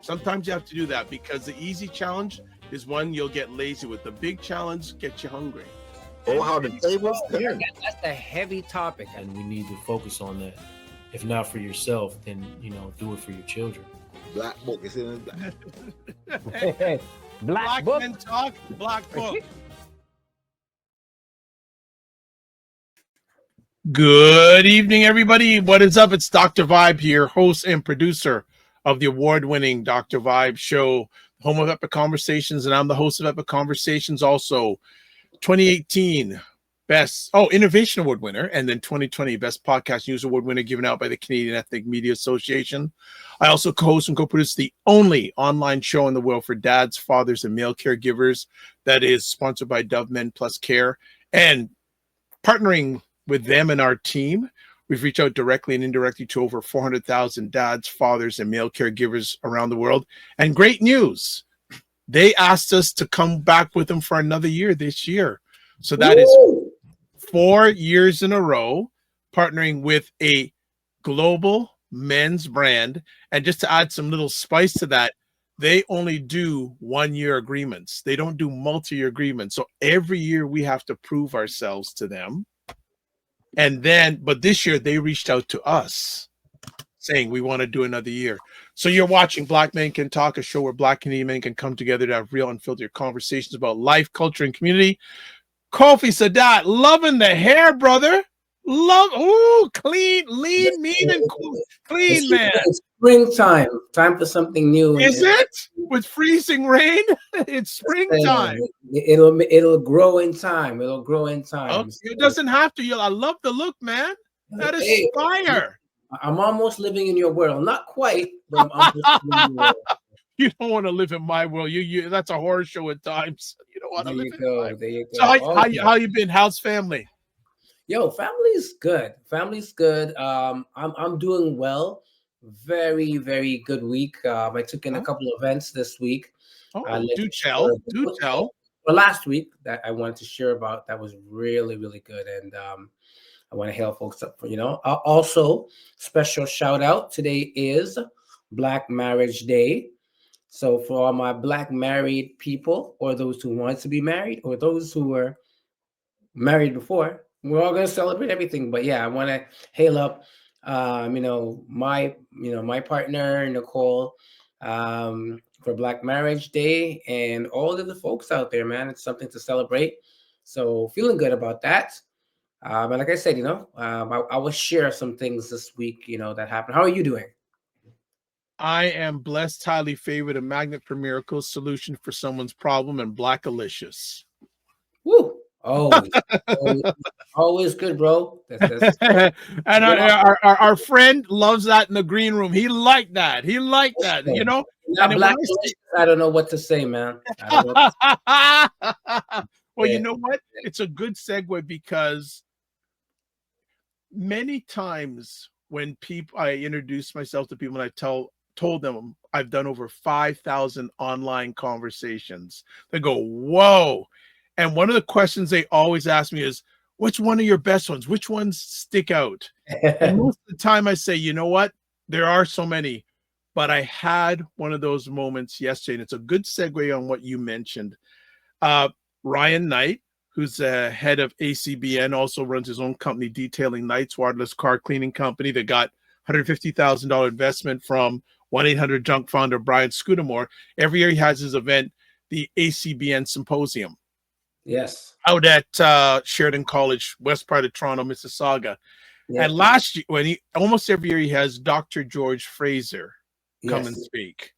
Sometimes you have to do that because the easy challenge is one you'll get lazy with. The big challenge gets you hungry. Oh, how the tables turn. That's a heavy topic, and we need to focus on that. If not for yourself, then do it for your children. Black book is in his black. Black book. Men Talk, Black Book. Good evening, everybody. What is up? It's Dr. Vibe here, host and producer of the award-winning Dr. Vibe show, home of Epic Conversations, and I'm the host of Epic Conversations also. 2018 Best Innovation Award winner, and then 2020 Best Podcast News Award winner given out by the Canadian Ethnic Media Association. I also co-host and co-produce the only online show in the world for dads, fathers, and male caregivers that is sponsored by Dove Men Plus Care. And partnering with them and our team, we've reached out directly and indirectly to over 400,000 dads, fathers, and male caregivers around the world. And great news, they asked us to come back with them for another year this year. So that is 4 years in a row, partnering with a global men's brand. And just to add some little spice to that, they only do 1 year agreements. They don't do multi-year agreements. So every year we have to prove ourselves to them. And then, but this year they reached out to us saying we want to do another year. So you're watching Black Men Can Talk, a show where Black Canadian men can come together to have real unfiltered conversations about life, culture, and community. Kofi Sadat, loving the hair, brother. Clean, lean, mean, and cool. Clean, man. It's springtime. Time for something new. Is it? With freezing rain? It's springtime. It'll grow in time. It'll grow in time. Oh, it doesn't have to. I love the look, man. That is fire. I'm almost living in your world. Not quite, but I'm almost living in your world. You don't want to live in my world. You that's a horror show at times. You don't want to live in my world. There you go. So how you been? How's family? Yo, family's good. Family's good. I'm doing well. Very, very good week. I took in a couple of events this week. Do tell. Well, last week that I wanted to share about that was really, really good. And I want to hail folks up for, also special shout out. Today is Black Marriage Day. So for all my Black married people, or those who want to be married, or those who were married before, we're all going to celebrate everything. But yeah, I want to hail up, my partner, Nicole, for Black Marriage Day, and all of the folks out there, man. It's something to celebrate. So feeling good about that. But like I said, I will share some things this week, that happened. How are you doing? I am blessed, highly favored, a magnet for miracles, solution for someone's problem, and Blackalicious. Woo! Always good, bro. That's and our friend loves that in the green room. He liked that. Not Black. I don't know what to say, man. Well, you know what? It's a good segue because many times when I introduce myself to people and I told them I've done over 5,000 online conversations, they go, whoa. And one of the questions they always ask me is, which one are your best ones? Which ones stick out? And most of the time I say, you know what? There are so many, but I had one of those moments yesterday, and it's a good segue on what you mentioned. Ryan Knight, who's the head of ACBN, also runs his own company, Detailing Knight's wireless car cleaning company, that got $150,000 investment from 1-800-JUNK founder Brian Scudamore. Every year he has his event, the ACBN Symposium. Yes. Out at Sheridan College, west part of Toronto, Mississauga. Yeah. And last year, almost every year he has Dr. George Fraser come and speak.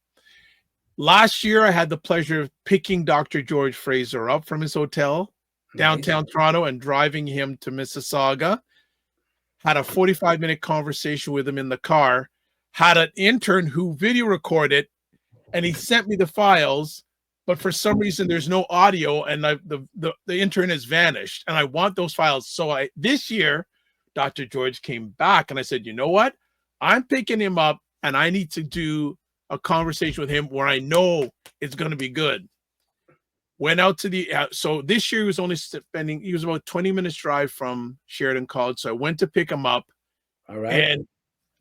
Last year, I had the pleasure of picking Dr. George Fraser up from his hotel downtown Toronto and driving him to Mississauga. Had a 45-minute conversation with him in the car. Had an intern who video recorded, and he sent me the files. But for some reason, there's no audio, and the intern has vanished. And I want those files. So this year, Dr. George came back, and I said, you know what? I'm picking him up, and I need to do a conversation with him where I know it's going to be good. Went out to so this year he was only he was about 20 minutes drive from Sheridan College. So I went to pick him up. All right. And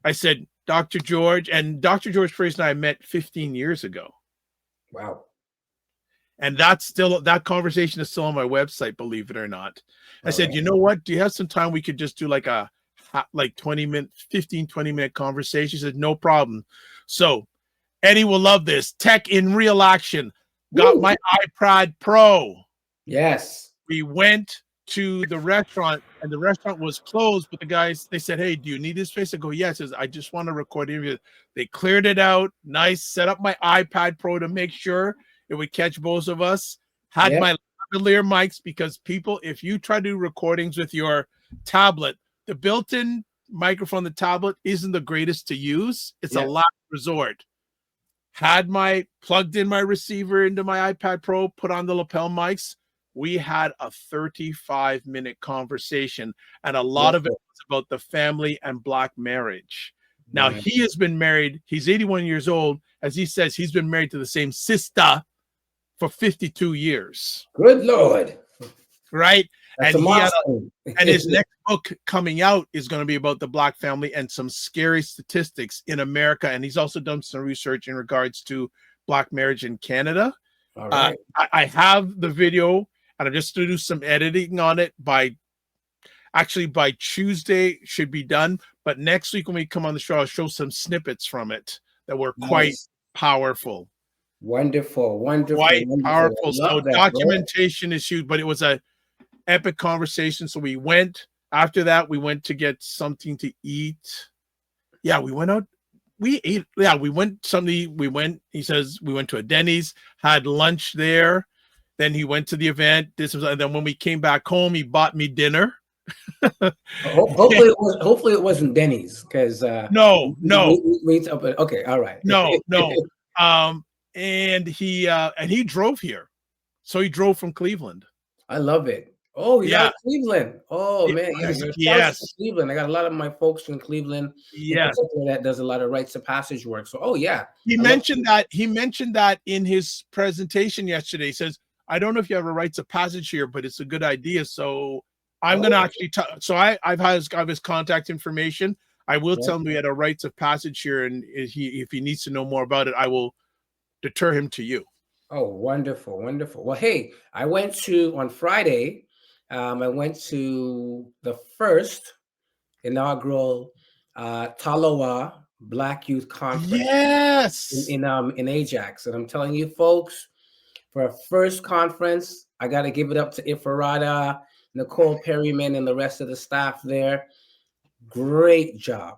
I said, Dr. George, and Dr. George Priest and I met 15 years ago. Wow. And that conversation is still on my website, believe it or not. I said, right. you know what? Do you have some time? We could just do like a 20-minute, 20-minute conversation. He said, no problem. So Eddie will love this. Tech in real action. Got Woo. my iPad Pro. Yes. We went to the restaurant and the restaurant was closed, but the guys, they said, hey, do you need this space? I go, yes. I just want to record interview. They cleared it out. Nice. Set up my iPad Pro to make sure it would catch both of us. Had my lavalier mics, because people, if you try to do recordings with your tablet, the built-in microphone, the tablet isn't the greatest to use. It's a last resort. Had plugged in my receiver into my iPad Pro, put on the lapel mics. We had a 35-minute conversation, and a lot of it was about the family and Black marriage. Now, he has been married. He's 81 years old. As he says, he's been married to the same sister for 52 years. Good Lord. Right? That's and his next book coming out is going to be about the Black family and some scary statistics in America. And he's also done some research in regards to Black marriage in Canada. All right. I have the video, and I'm just going to do some editing on it by Tuesday should be done. But next week when we come on the show, I'll show some snippets from it that were quite powerful. Wonderful. Quite powerful. So documentation is huge, but it was a epic conversation. So we went, after that, we went to get something to eat. Yeah, we went out. We ate. Yeah, we went he says we went to a Denny's, had lunch there. Then he went to the event. And then when we came back home, he bought me dinner. Hopefully it wasn't Denny's, because no. Okay, all right. No. And he drove here. So he drove from Cleveland. I love it. Oh, yeah, Cleveland. Oh, man. Yes. Cleveland. I got a lot of my folks in Cleveland. Yes. That does a lot of rites of passage work. So, He mentioned that in his presentation yesterday. He says, I don't know if you have a rites of passage here, but it's a good idea. So I'm going to actually so I've his contact information. I will tell him we had a rites of passage here, and if he needs to know more about it, I will deter him to you. Oh, wonderful, wonderful. Well, hey, on Friday, I went to the first inaugural Taloa Black Youth Conference. Yes. In Ajax. And I'm telling you, folks, for a first conference, I got to give it up to Ifarada, Nicole Perryman, and the rest of the staff there. Great job.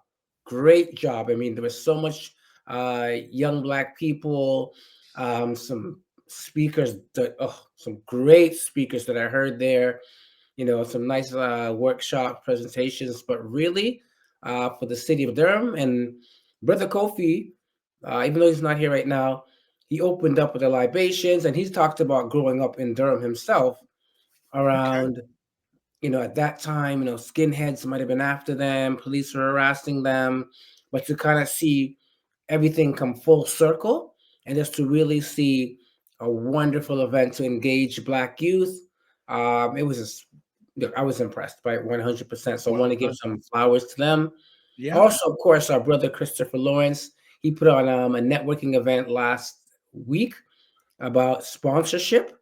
I mean, there was so much young Black people, some speakers, some great speakers that I heard there, some nice workshop presentations, but really for the city of Durham. And Brother Kofi, even though he's not here right now, he opened up with the libations, and he's talked about growing up in Durham himself around, at that time, skinheads might have been after them, police were harassing them, but to kind of see everything come full circle, and just to really see a wonderful event to engage Black youth. I was impressed by it 100%. So I want to give some flowers to them. Yeah. Also, of course, our brother Christopher Lawrence, he put on a networking event last week about sponsorship.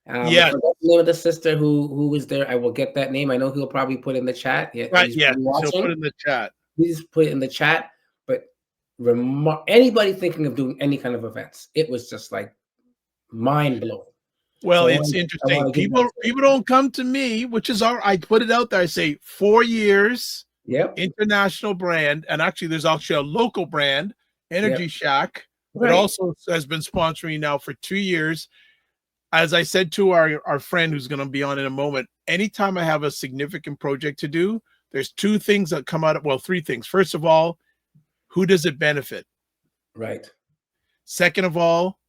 The name of the sister who was there, I will get that name. I know he'll probably put in the chat. He'll put in the chat. Please put it in the chat. But anybody thinking of doing any kind of events, it was just like mind blowing. Well, it's interesting. People don't come to me, which is I put it out there. I say 4 years, international brand, and actually there's actually a local brand, Energy Shack, that also has been sponsoring now for 2 years. As I said to our friend who's going to be on in a moment, anytime I have a significant project to do, there's two things that come out of, well, three things. First of all, who does it benefit? Right. Second of all,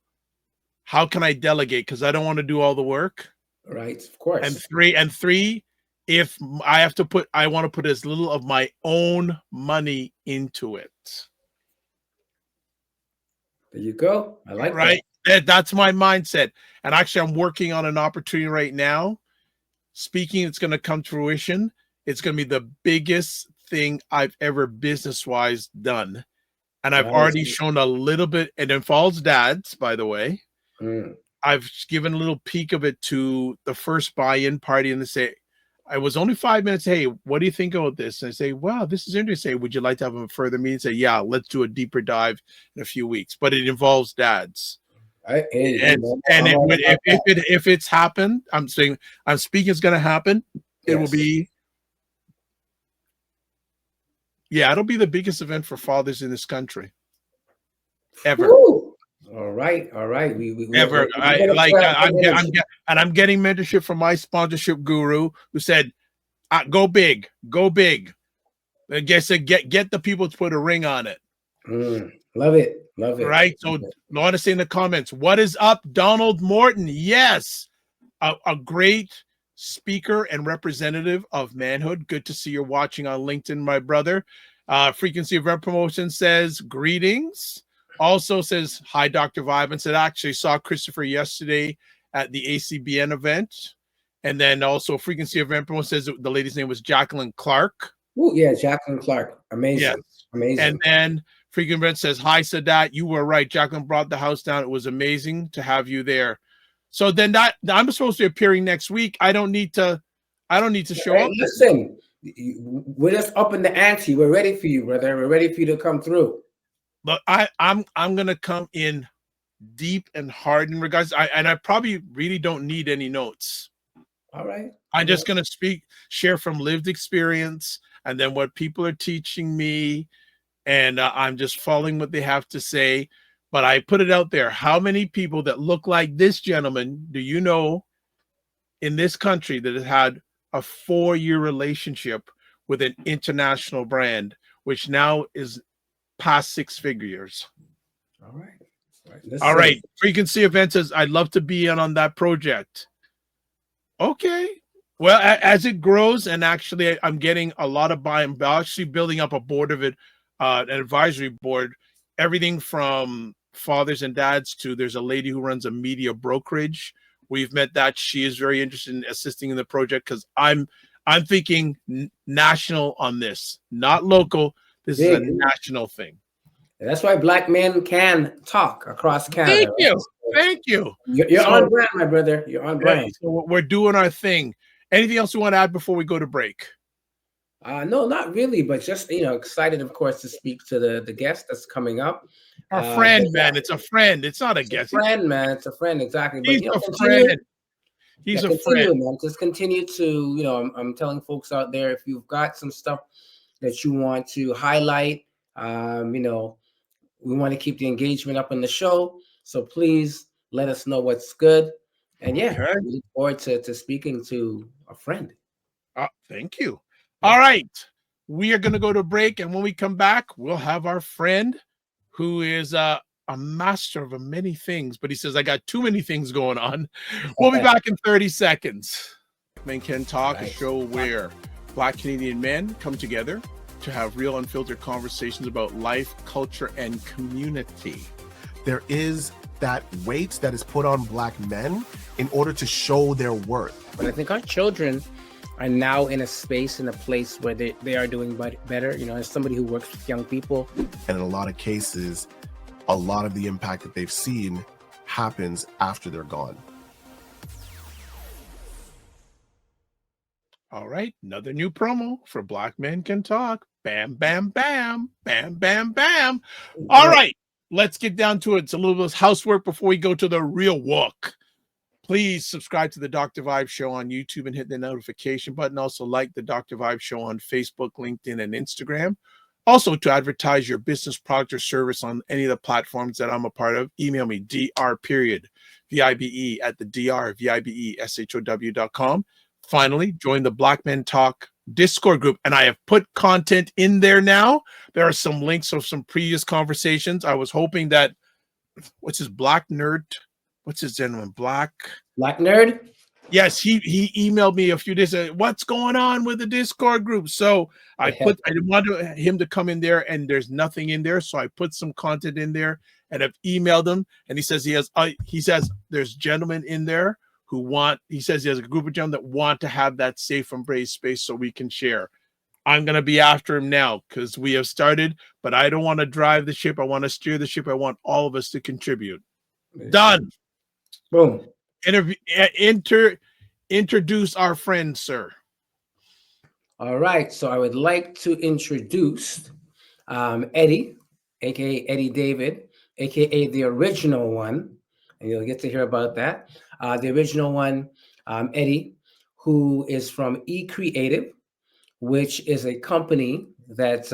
how can I delegate? Because I don't want to do all the work. Right, of course. And three, if I have to I want to put as little of my own money into it. There you go. I like that. That's my mindset. And actually, I'm working on an opportunity right now. Speaking, it's going to come to fruition. It's going to be the biggest thing I've ever business-wise done. And I've already shown a little bit. It involves dads, by the way. I've given a little peek of it to the first buy-in party, and they say, I was only 5 minutes. Hey, what do you think about this? And I say, wow, this is interesting. Would you like to have a further meeting? Say, yeah, let's do a deeper dive in a few weeks. But it involves dads. If it's happened, I'm speaking it's going to happen. It will be, it'll be the biggest event for fathers in this country ever. Woo! All right. I'm getting mentorship from my sponsorship guru who said, "Go big, go big." I guess get the people to put a ring on it. Love it. Right. So, I want to say in the comments, what is up, Donald Morton? Yes, a great speaker and representative of manhood. Good to see you're watching on LinkedIn, my brother. Frequency Event Promotion says greetings. Also says hi, Dr. Vibe, and said actually saw Christopher yesterday at the ACBN event. And then also Frequency Event Promotion says the lady's name was Jacqueline Clark. Oh yeah, Jacqueline Clark. Amazing. Yes. Amazing. And then Freaking Event says hi, Sadat. You were right. Jacqueline brought the house down. It was amazing to have you there. So then I'm supposed to be appearing next week. I don't need to show up. Listen, we're just up in the ante. We're ready for you, brother. We're ready for you to come through. But I'm gonna come in deep and hard in regards. I probably really don't need any notes. All right. I'm just gonna share from lived experience, and then what people are teaching me, and I'm just following what they have to say. But I put it out there. How many people that look like this gentleman do you know in this country that has had a 4-year relationship with an international brand, which now is past 6 figures? All right. All right. Frequency Event says, I'd love to be in on that project. Okay. Well, as it grows, and actually I'm getting a lot of buy-in. I'm actually building up a board of it, an advisory board, everything from fathers and dads to there's a lady who runs a media brokerage. We've met that. She is very interested in assisting in the project because I'm thinking national on this, not local. This is a national thing. And that's why Black men can talk across Canada. Thank you. You're on brand, my brother. You're on brand. So we're doing our thing. Anything else you want to add before we go to break? No, not really, but just excited, of course, to speak to the guest that's coming up. Our friend, man. It's a friend. It's not a guest. Friend, man. It's a friend, exactly. He's a friend. He's a friend. Man. Just continue to, I'm telling folks out there, if you've got some stuff that you want to highlight, we want to keep the engagement up in the show. So please let us know what's good. And we look forward to speaking to a friend. Thank you. All right. We are going to go to break. And when we come back, we'll have our friend who is a master of many things. But he says, I got too many things going on. We'll be back in 30 seconds. Men Can Talk, a show where Black Canadian men come together to have real unfiltered conversations about life, culture, and community. There is that weight that is put on Black men in order to show their worth. But I think our children are now in a space, in a place where they are doing better. As somebody who works with young people. And in a lot of cases, a lot of the impact that they've seen happens after they're gone. All right, another new promo for Black Men Can Talk. Bam, bam, bam, bam, bam, bam. All right, let's get down to it. It's a little bit of housework before we go to the real work. Please subscribe to the Dr. Vibe Show on YouTube and hit the notification button. Also like the Dr. Vibe Show on Facebook, LinkedIn, and Instagram. Also, to advertise your business, product, or service on any of the platforms that I'm a part of, email me, dr.vibe@thedrvibeshow.com. Finally, join the Black Men Talk Discord group, and I have put content in there now. There are some links of some previous conversations. I was hoping that, what's his Black Nerd? What's his gentleman? Black Nerd? Yes, he emailed me a few days ago. What's going on with the Discord group? So I wanted him to come in there, and there's nothing in there. So I put some content in there, and I've emailed him, and he says there's gentlemen in there who he says he has a group of gentlemen that want to have that safe embrace space so we can share. I'm going to be after him now because we have started, but I don't want to drive the ship. I want to steer the ship. I want all of us to contribute. Done. Boom. Introduce our friend, sir. All right. So I would like to introduce Eddy, aka Eddy David, aka the original one, and you'll get to hear about that. The original one, Eddy, who is from eCreativ, which is a company that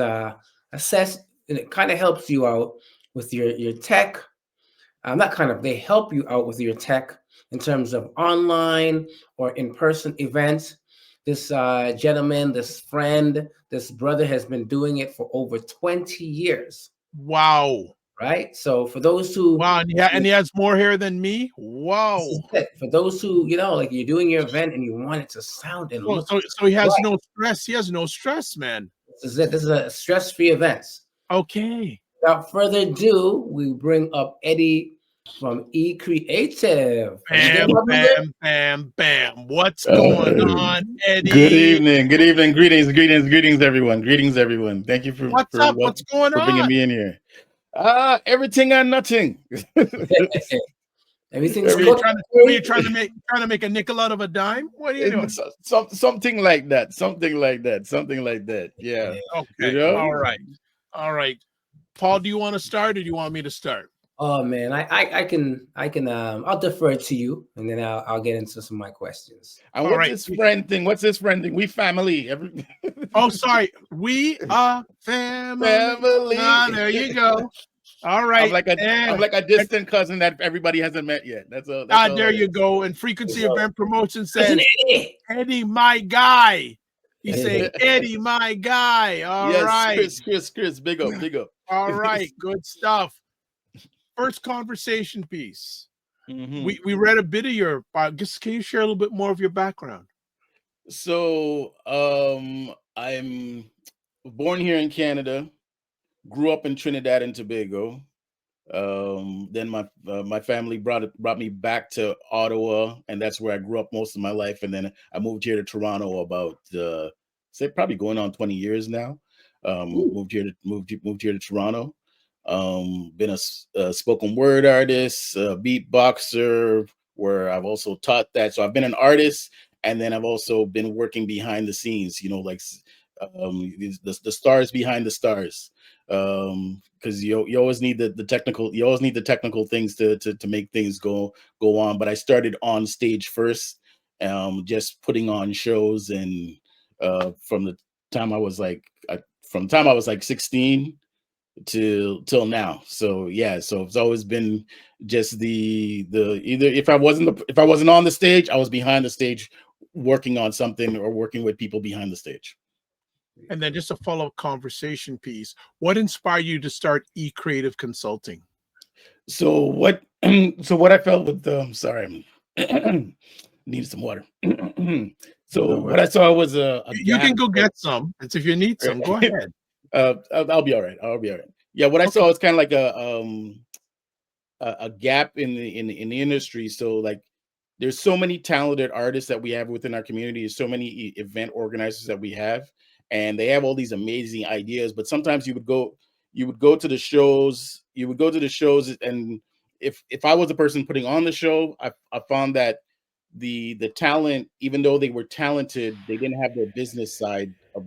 it kind of helps you out with your tech. Not kind of, they help you out with your tech in terms of online or in-person events. This gentleman, this friend, this brother has been doing it for over 20 years. Wow. Right? So for those who... Wow, and he has more hair than me? Wow. For those who, like you're doing your event and you want it to sound and look... So he has no stress. He has no stress, man. This is it. This is a stress-free event. Okay. Without further ado, we bring up Eddy from eCreativ. Bam, bam, bam, bam. What's going on, Eddy? Good evening. Good evening. Greetings, everyone. Greetings, everyone. Thank you for what's going on? Bringing me in here. Everything and nothing. Everything's you trying to make a nickel out of a dime? What are you doing? Something like that. Something like that. Yeah. Okay. All right. Paul, do you want to start or do you want me to start? Oh man, I can I'll defer to you and then I'll get into some of my questions. And what's this friend thing? We family. Oh, sorry. We are family. Ah, there you go. All right. I'm like a distant cousin that everybody hasn't met yet. That's all. There you go. And Frequency Event Promotion says, Eddy, my guy. He's saying, Eddy, my guy. All right. Chris, big up. All right, good stuff. First conversation piece. We read a bit of your just can you share a little bit more of your background? So I'm born here in Canada, grew up in Trinidad and Tobago. Then my family brought me back to Ottawa, and that's where I grew up most of my life. And then I moved here to Toronto about probably going on 20 years now. Moved here to Toronto. Been a spoken word artist, a beatboxer, where I've also taught that. So I've been an artist, and then I've also been working behind the scenes, like the stars behind the stars. Because you always need the technical things to make things go on. But I started on stage first, just putting on shows, and from the time I was like 16 till now. So yeah, so it's always been just the either if I wasn't on the stage, I was behind the stage working on something or working with people behind the stage. And then just a follow-up conversation piece. What inspired you to start eCreative Consulting? So what I felt with sorry, needed some water. So what I saw was you can go get some. It's if you need some, go ahead. I'll be all right. Yeah, what I saw was kind of like a gap in the industry. So like, there's so many talented artists that we have within our community. There's so many event organizers that we have, and they have all these amazing ideas. But sometimes you would go to the shows. And if I was the person putting on the show, I found that the talent, even though they were talented, they didn't have their business side of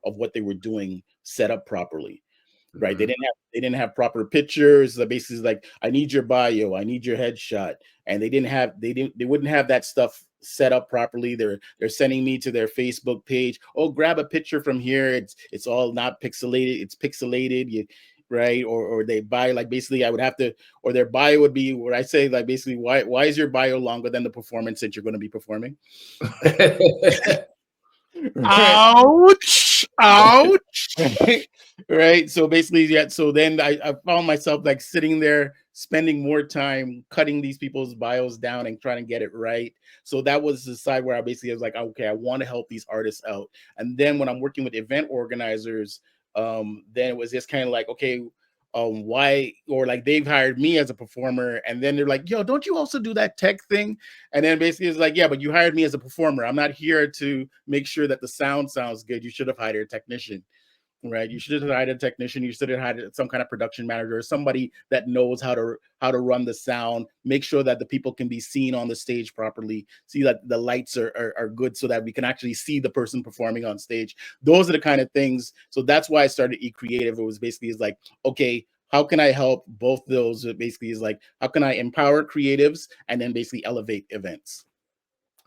what they were doing set up properly, right? They didn't have proper pictures. Basically, like, I need your bio, I need your headshot, and they wouldn't have that stuff set up properly. They're sending me to their Facebook page. Oh, grab a picture from here. It's all not pixelated. It's pixelated. Right? Or they buy, like, basically I would have to, or their bio would be what I say, like, basically, why is your bio longer than the performance that you're going to be performing? Ouch. Right. So basically, yeah. So then I found myself like sitting there, spending more time cutting these people's bios down and trying to get it right. So that was the side where I basically was like, okay, I want to help these artists out. And then when I'm working with event organizers, then it was just kind of like, okay, why, or like they've hired me as a performer, and then they're like, yo, don't you also do that tech thing? And then basically it's like, yeah, but you hired me as a performer. I'm not here to make sure that the sound sounds good. You should have hired a technician. Right, you should have hired a technician. You should have had some kind of production manager or somebody that knows how to run the sound, make sure that the people can be seen on the stage properly, see that the lights are good so that we can actually see the person performing on stage. Those are the kind of things. So that's why I started eCreative. It was basically is like, okay, how can I help both those? It basically is like, how can I empower creatives and then basically elevate events?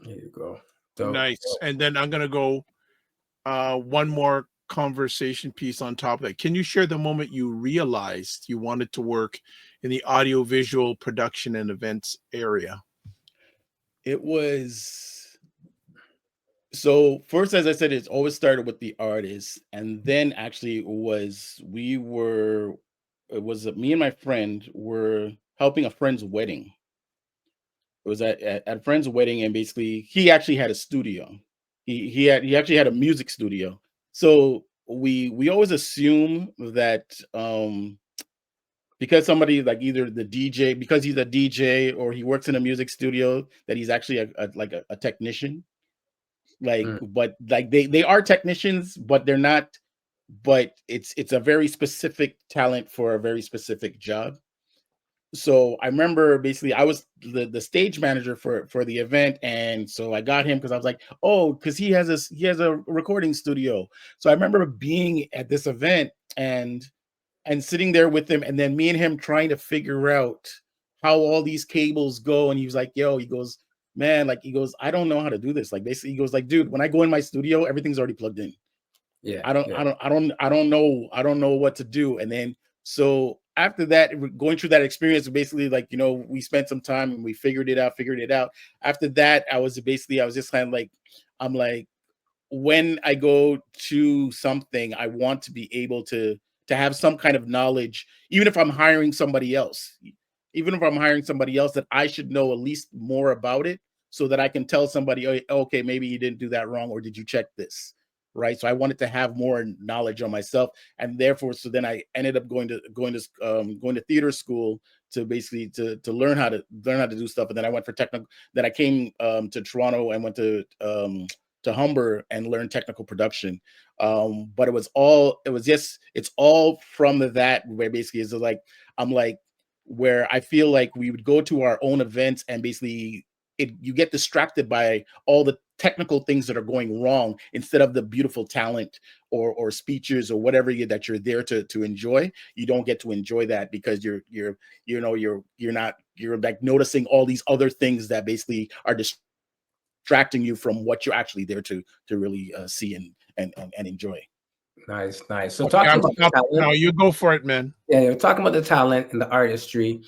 There you go. Nice. And then I'm gonna go one more conversation piece on top of that. Can you share the moment you realized you wanted to work in the audiovisual production and events area? It was, so first, as I said, it's always started with the artist, and then actually it was me and my friend were helping a friend's wedding. It was at a friend's wedding, and basically he actually had a studio. He actually had a music studio. So we always assume that because somebody like either the DJ, because he's a DJ or he works in a music studio, that he's actually a technician. Like, but like they are technicians, but they're not. But it's a very specific talent for a very specific job. So I remember basically I was the stage manager for the event, and so I got him because I was like, oh, because he has a recording studio. So I remember being at this event and sitting there with him, and then me and him trying to figure out how all these cables go. And he was like, yo, he goes, man, like he goes, I don't know how to do this. Like basically he goes like, dude, when I go in my studio, everything's already plugged in. Yeah. I don't know what to do. And then so after that, going through that experience, basically like, you know, we spent some time and we figured it out. After that, I was just kind of like, I'm like, when I go to something, I want to be able to have some kind of knowledge, even if I'm hiring somebody else, that I should know at least more about it so that I can tell somebody, oh, okay, maybe you didn't do that wrong, or did you check this? Right. So I wanted to have more knowledge on myself. And therefore, so then I ended up going to theater school to basically to learn how to do stuff. And then I went for technical, then I came to Toronto and went to Humber and learned technical production. But it's all from that, where basically is like, I'm like, where I feel like we would go to our own events and basically you get distracted by all the technical things that are going wrong instead of the beautiful talent or speeches or whatever that you're there to enjoy. You don't get to enjoy that because you're like noticing all these other things that basically are distracting you from what you're actually there to really see and enjoy. Nice. So Okay, talking about the talent, no, you go for it, man. yeah, we're talking about the talent and the artistry.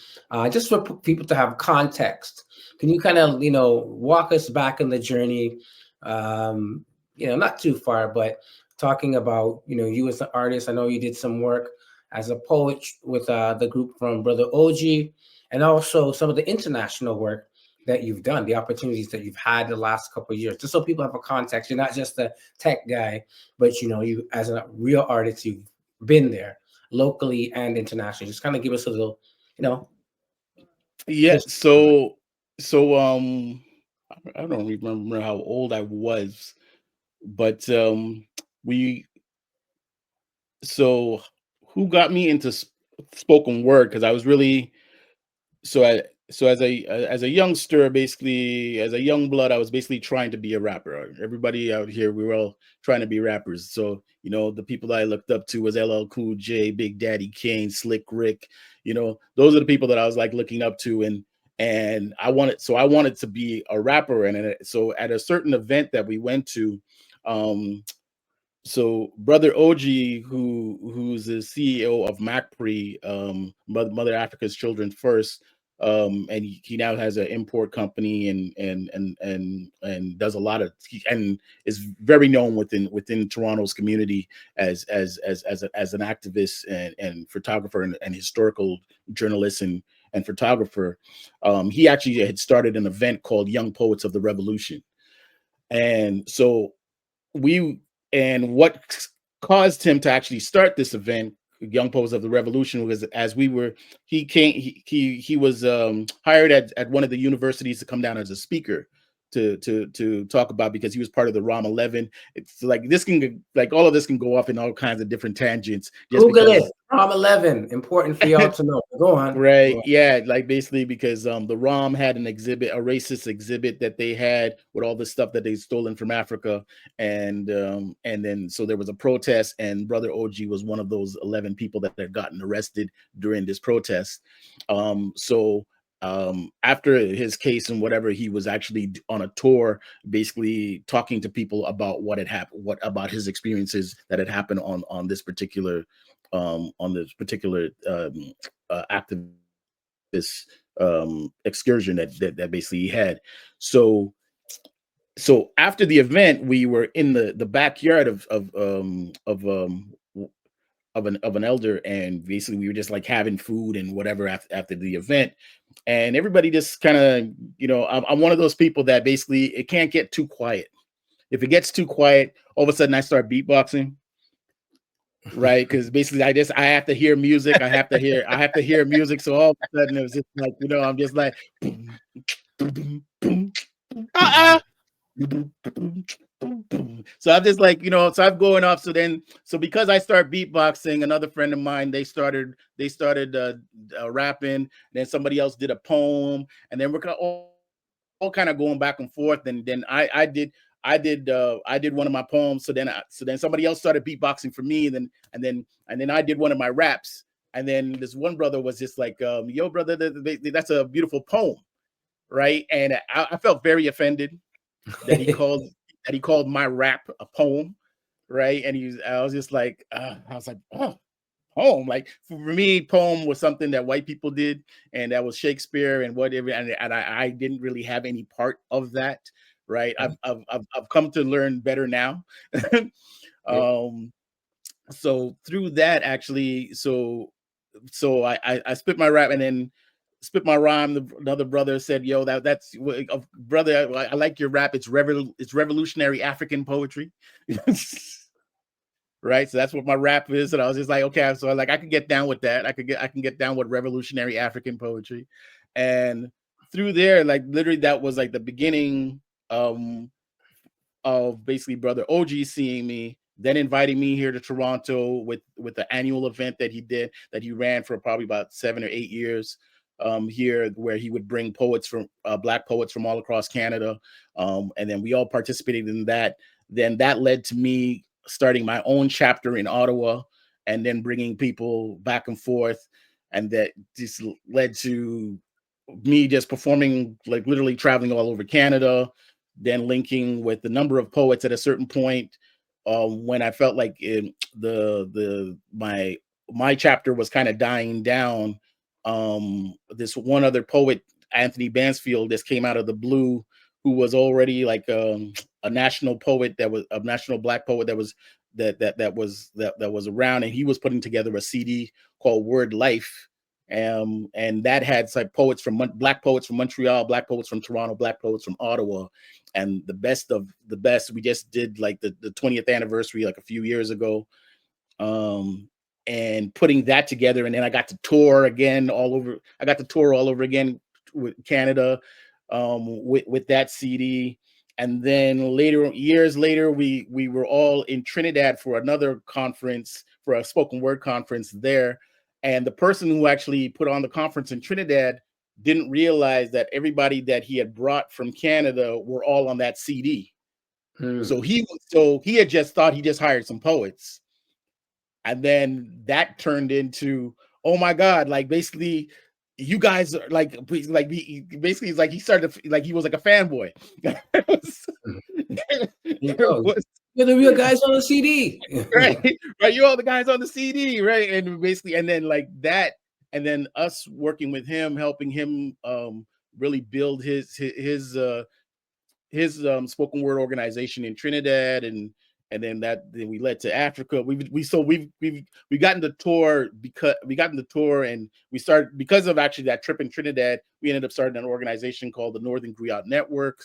Just for people to have context, can you kind of walk us back in the journey? Not too far, but talking about you as an artist. I know you did some work as a poet with the group from Brother OG, and also some of the international work that you've done, the opportunities that you've had the last couple of years, just so people have a context. You're not just a tech guy, but you as a real artist, you've been there locally and internationally. Just kind of give us a little, Yeah. So I don't remember how old I was, but who got me into spoken word, because I was really as a youngster, basically as a young blood, I was basically trying to be a rapper. Everybody out here, we were all trying to be rappers. So the people that I looked up to was LL Cool J, Big Daddy Kane, Slick Rick. Those are the people that I was like looking up to, and I wanted to be a rapper. And so at a certain event that we went to, so Brother OG, who's the CEO of MacPre, Mother Africa's Children First, and he now has an import company and does a lot of, and is very known within Toronto's community as an activist and photographer and historical journalist and photographer. He actually had started an event called Young Poets of the Revolution, and so what caused him to actually start this event young poets of the revolution, was as we were, he was hired at one of the universities to come down as a speaker to talk about, because he was part of the ROM 11. It's like this can, like, all of this can go off in all kinds of different tangents. Google it. ROM 11, important for y'all to know. Go on. Right. Go on. Yeah. Like, basically because the ROM had an exhibit, a racist exhibit that they had with all the stuff that they stolen from Africa. And then so there was a protest, and Brother OG was one of those 11 people that had gotten arrested during this protest. After his case and whatever, he was actually on a tour, basically talking to people about what had happened, about his experiences that had happened on this particular activist excursion that basically he had. So after the event, we were in the backyard of an elder, and basically we were just like having food and whatever after the event, and everybody just kind of, I'm one of those people that basically it can't get too quiet. If it gets too quiet, all of a sudden I start beatboxing, right? Because basically I have to hear music. I have to hear music. So all of a sudden it was just like, I'm just like so I'm just like, so I'm going off. So because I start beatboxing, another friend of mine, they started rapping. Then somebody else did a poem, and then we're all kind of going back and forth. And then I did one of my poems. So then somebody else started beatboxing for me, and then I did one of my raps. And then this one brother was just like, yo, brother, that's a beautiful poem, right? And I felt very offended that he called my rap a poem, right? And I was just like, oh, poem. Like, for me, poem was something that white people did, and that was Shakespeare and whatever. And I didn't really have any part of that, right? I've come to learn better now. So through that, actually, so I spit my rap, and then spit my rhyme. Another brother said, yo, that's brother, I like your rap. It's revolutionary African poetry. Right. So that's what my rap is. And I was just like, okay, so like I can get down with that. I can get down with revolutionary African poetry. And through there, like literally that was like the beginning of basically Brother OG seeing me, then inviting me here to Toronto with the annual event that he ran for probably about 7 or 8 years here, where he would bring poets from Black poets from all across Canada. And then we all participated in that. Then that led to me starting my own chapter in Ottawa, and then bringing people back and forth. And that just led to me just performing, like literally traveling all over Canada, then linking with the number of poets at a certain point. When I felt like my chapter was kind of dying down, this one other poet, Anthony Bansfield, just came out of the blue, who was already like a national poet, that was a national Black poet that was around, and he was putting together a CD called Word Life. And that had like poets from Black poets from Montreal, Black poets from Toronto, Black poets from Ottawa, and the best of the best. We just did like the 20th anniversary like a few years ago, and putting that together. And then I got to tour again all over again with Canada, with that CD. And then years later, we were all in Trinidad for another conference, for a spoken word conference there. And the person who actually put on the conference in Trinidad didn't realize that everybody that he had brought from Canada were all on that CD. So he had just thought he just hired some poets. And then that turned into, oh my God, like basically you guys are like basically it's like he started like he was like a fanboy. You're the real guys on the CD. right, you're all the guys on the CD, right? And basically, and then like that, and then us working with him, helping him really build his spoken word organization in Trinidad, and then we led to Africa. We got into tour and we started, because of actually that trip in Trinidad, we ended up starting an organization called the Northern Griot Network.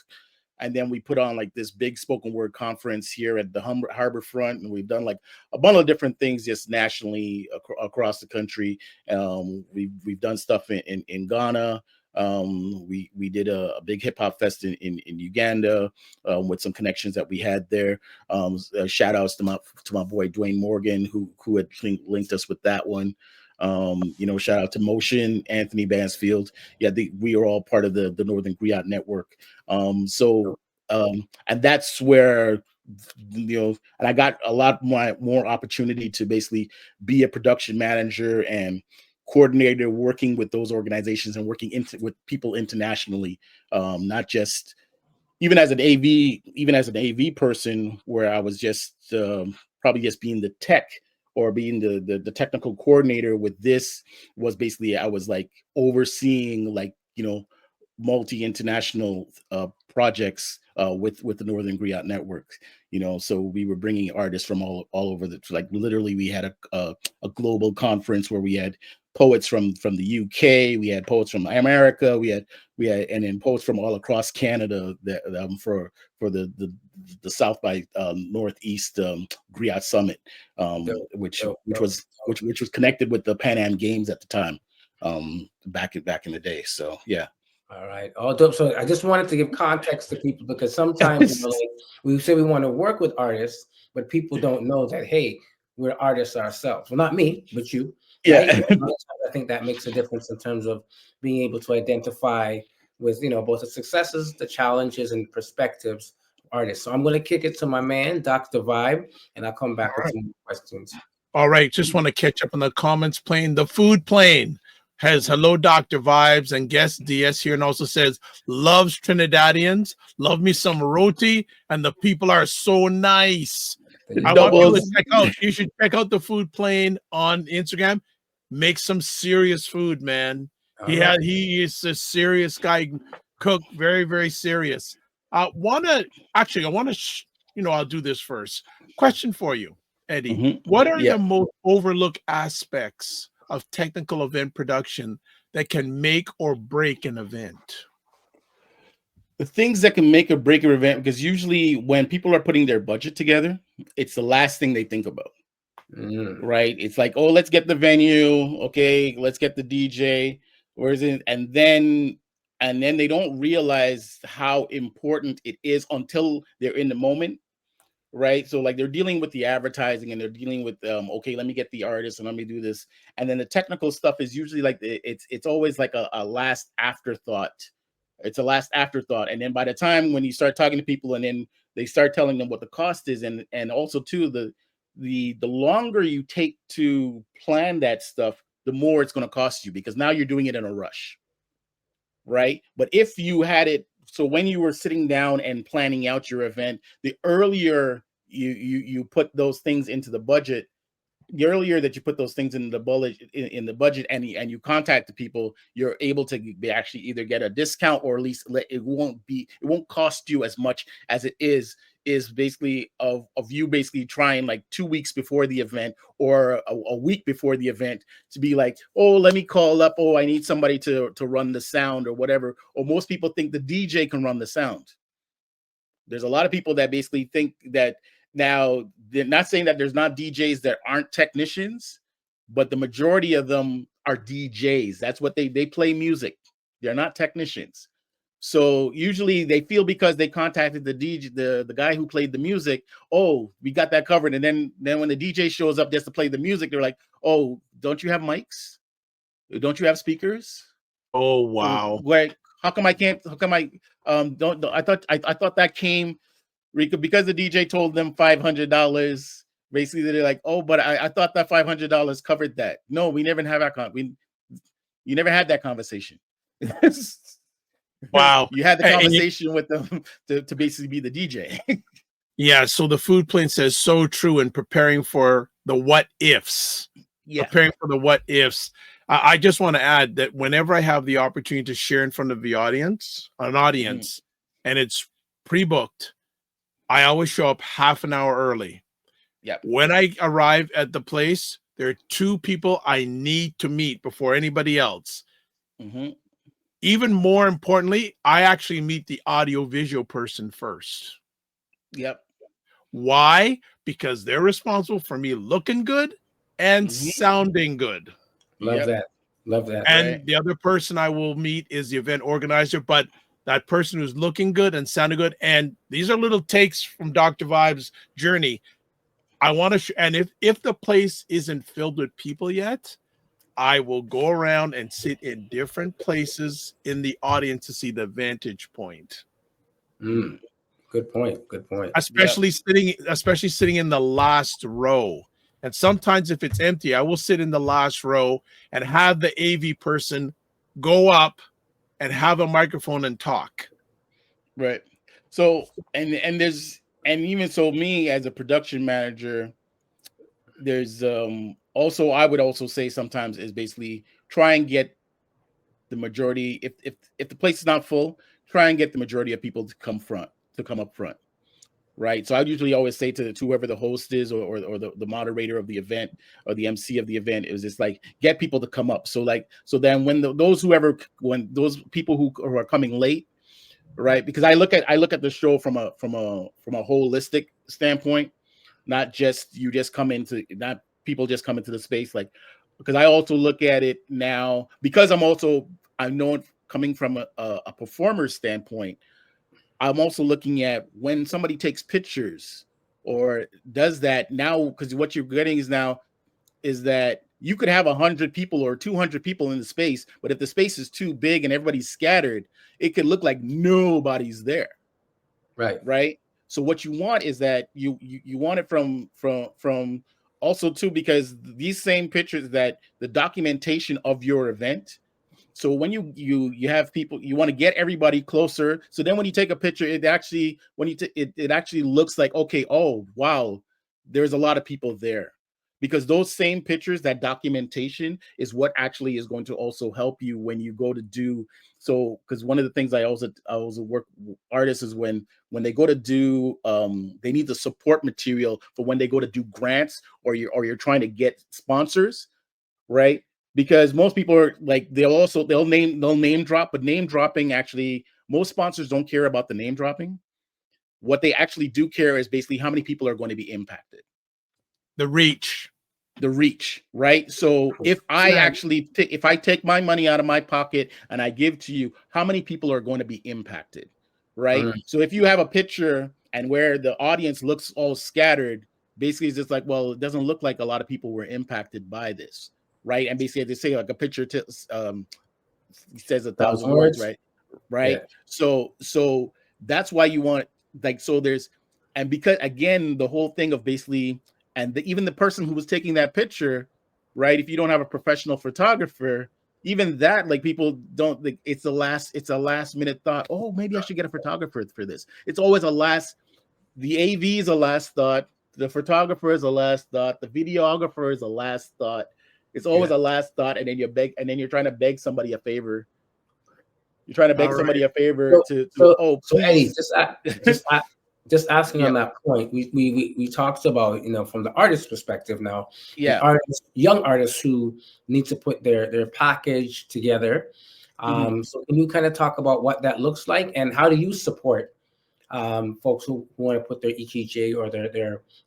And then we put on like this big spoken word conference here at the Harbor Front, and we've done like a bundle of different things just nationally across the country. We've done stuff in Ghana. We did a big hip hop fest in Uganda with some connections that we had there. Shout outs to my boy Dwayne Morgan who had linked us with that one. Shout out to Motion, Anthony Bansfield. Yeah, we are all part of the Northern Griot Network. And that's where, and I got a lot more opportunity to basically be a production manager and coordinator, working with those organizations and working with people internationally, not just even as an AV person, where I was just probably just being the tech or being the technical coordinator. With this was basically I was like overseeing multi-international projects with the Northern Griot Network. So we were bringing artists from all over literally we had a global conference where we had poets from the UK, we had poets from America, we had and then poets from all across Canada for the South by Northeast Griot Summit, which was connected with the Pan Am Games at the time, back in the day. So yeah. All right, all dope. So I just wanted to give context to people, because sometimes we say we want to work with artists, but people don't know that, hey, we're artists ourselves. Well, not me, but you. Yeah. Right? I think that makes a difference in terms of being able to identify with both the successes, the challenges, and perspectives of artists. So I'm going to kick it to my man, Dr. Vibe, and I'll come back with some questions. All right, just want to catch up on the comments plane. The food plane has hello Dr. Vibes and guest DS here, and also says loves Trinidadians, love me some roti, and the people are so nice. I want you to check out. You should check out the food plane on Instagram. Make some serious food, man. He is a serious guy, cook, very, very serious. I'll do this first. Question for you, Eddie. Mm-hmm. What are the most overlooked aspects of technical event production that can make or break an event? The things that can make or break an event, because usually when people are putting their budget together, it's the last thing they think about. Right? It's like, oh, let's get the venue, okay, let's get the DJ, where's it? And then they don't realize how important it is until they're in the moment. Right? So like they're dealing with the advertising and they're dealing with okay, let me get the artist and let me do this. And then the technical stuff is usually like it's always like a last afterthought. It's a last afterthought. And then by the time when you start talking to people and then they start telling them what the cost is, and also too the longer you take to plan that stuff, the more it's going to cost you, because now you're doing it in a rush. Right? But if you had it, so when you were sitting down and planning out your event, the earlier you put those things into the budget, the earlier that you put those things in the budget and you contact the people, you're able to actually either get a discount, or at least it won't cost you as much as it is basically of you basically trying like 2 weeks before the event or a week before the event to be like, oh, let me call up, oh, I need somebody to run the sound or whatever. Or most people think the DJ can run the sound. There's a lot of people that basically think that. Now, they're not saying that there's not DJs that aren't technicians, but the majority of them are DJs. That's what they play music. They're not technicians. So usually they feel because they contacted the DJ, the guy who played the music, oh, we got that covered. And then when the DJ shows up just to play the music, they're like, oh, don't you have mics? Don't you have speakers? Oh, wow. Like, how come I can't? How come I don't? I thought that came. Because the DJ told them $500, basically they're like, oh, but I thought that $500 covered that. No, we never have you never had that conversation. Wow. You had the conversation with them to basically be the DJ. Yeah, so the food plane says so true in preparing for the what ifs. Yeah. Preparing for the what ifs. I just want to add that whenever I have the opportunity to share in front of an audience, and it's pre-booked, I always show up half an hour early. Yep. When I arrive at the place, there are 2 people I need to meet before anybody else. even more importantly, I actually meet the audiovisual person first. Yep. Why? Because they're responsible for me looking good and Mhm. sounding good. Love Yep. that. Love that. And Right. the other person I will meet is the event organizer, but that person who's looking good and sounding good. And these are little takes from Dr. Vibe's journey. I want to, and if the place isn't filled with people yet, I will go around and sit in different places in the audience to see the vantage point. Mm. Good point. Good point. Especially sitting in the last row. And sometimes if it's empty, I will sit in the last row and have the AV person go up and have a microphone and talk. Right. So and there's and even so me as a production manager, there's also I would also say sometimes is basically try and get the majority if the place is not full, try and get the majority of people to come up front. Right. So I usually always say to whoever the host is or the moderator of the event or the MC of the event, it was just like get people to come up. So then when those people who are coming late, right? Because I look at the show from a holistic standpoint, not just not people just come into the space, like because I also look at it now because I know it coming from a performer standpoint. I'm also looking at when somebody takes pictures or does that now, because what you're getting is that you could have 100 people or 200 people in the space, but if the space is too big and everybody's scattered, it could look like nobody's there. Right. So what you want is that you want it from also too, because these same pictures, that the documentation of your event. So when you have people, you want to get everybody closer. So then when you take a picture, it actually it actually looks like, okay, oh wow, there's a lot of people there. Because those same pictures, that documentation is what actually is going to also help you when you go to do so. Because one of the things I also work with artists is when they go to do they need the support material for when they go to do grants or you're trying to get sponsors, right? Because most people are like they'll name drop, but name dropping actually most sponsors don't care about the name dropping. What they actually do care is basically how many people are going to be impacted. The reach, right? So if I take my money out of my pocket and I give to you, how many people are going to be impacted, right? So if you have a picture and where the audience looks all scattered, basically it's just like, well, it doesn't look like a lot of people were impacted by this, right? And basically they say like a picture says 1,000 words, right? Yeah. So that's why you want and because again the whole thing of basically even the person who was taking that picture, right? If you don't have a professional photographer, even that, like people don't think it's a last minute thought. Oh, maybe I should get a photographer for this. It's always the AV is a last thought. The photographer is a last thought. The videographer is a last thought. It's always a last thought. And then you're trying to beg somebody a favor. You're trying to beg somebody a favor so please. Eddie, just asking on that point, we talked about, from the artist perspective now, young artists who need to put their package together. So can you kind of talk about what that looks like and how do you support folks who want to put their EKG or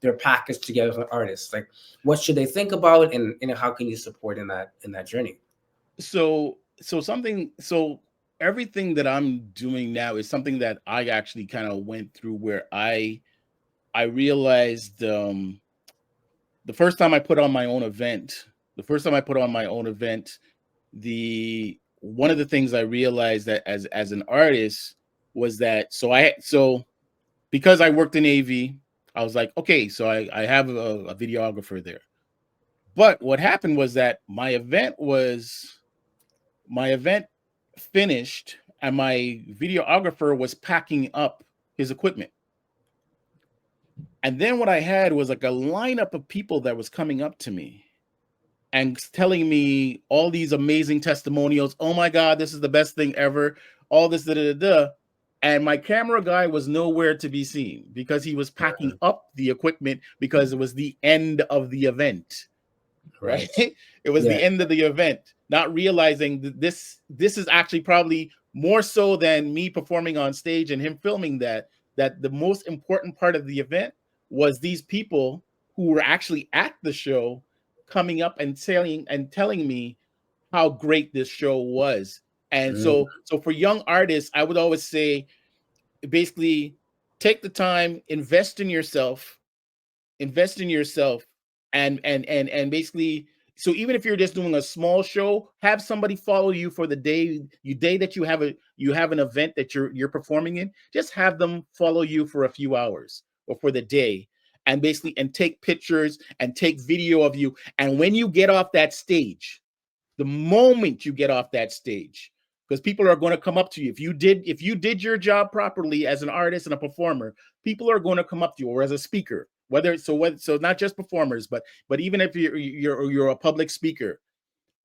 their package together for artists? Like, what should they think about, and how can you support in that journey? So everything that I'm doing now is something that I actually kind of went through, where I realized the first time I put on my own event, one of the things I realized that as an artist was that because I worked in AV, I was like, okay, so I have a videographer there. But what happened was that my event finished and my videographer was packing up his equipment. And then what I had was like a lineup of people that was coming up to me and telling me all these amazing testimonials. Oh my God, this is the best thing ever. All this, And my camera guy was nowhere to be seen because he was packing up the equipment because it was the end of the event. Right? It was the end of the event. not realizing that this is actually probably more so than me performing on stage and him filming that the most important part of the event was these people who were actually at the show coming up and telling me how great this show was. And so for young artists, I would always say, basically, take the time, invest in yourself, and basically, so even if you're just doing a small show, have somebody follow you for the day that you have an event that you're performing in. Just have them follow you for a few hours or for the day, and basically take pictures and take video of you. And when you get off that stage, the moment you get off that stage, because people are going to come up to you. If you did your job properly as an artist and a performer, people are going to come up to you, or as a speaker, so not just performers, but even if you're a public speaker,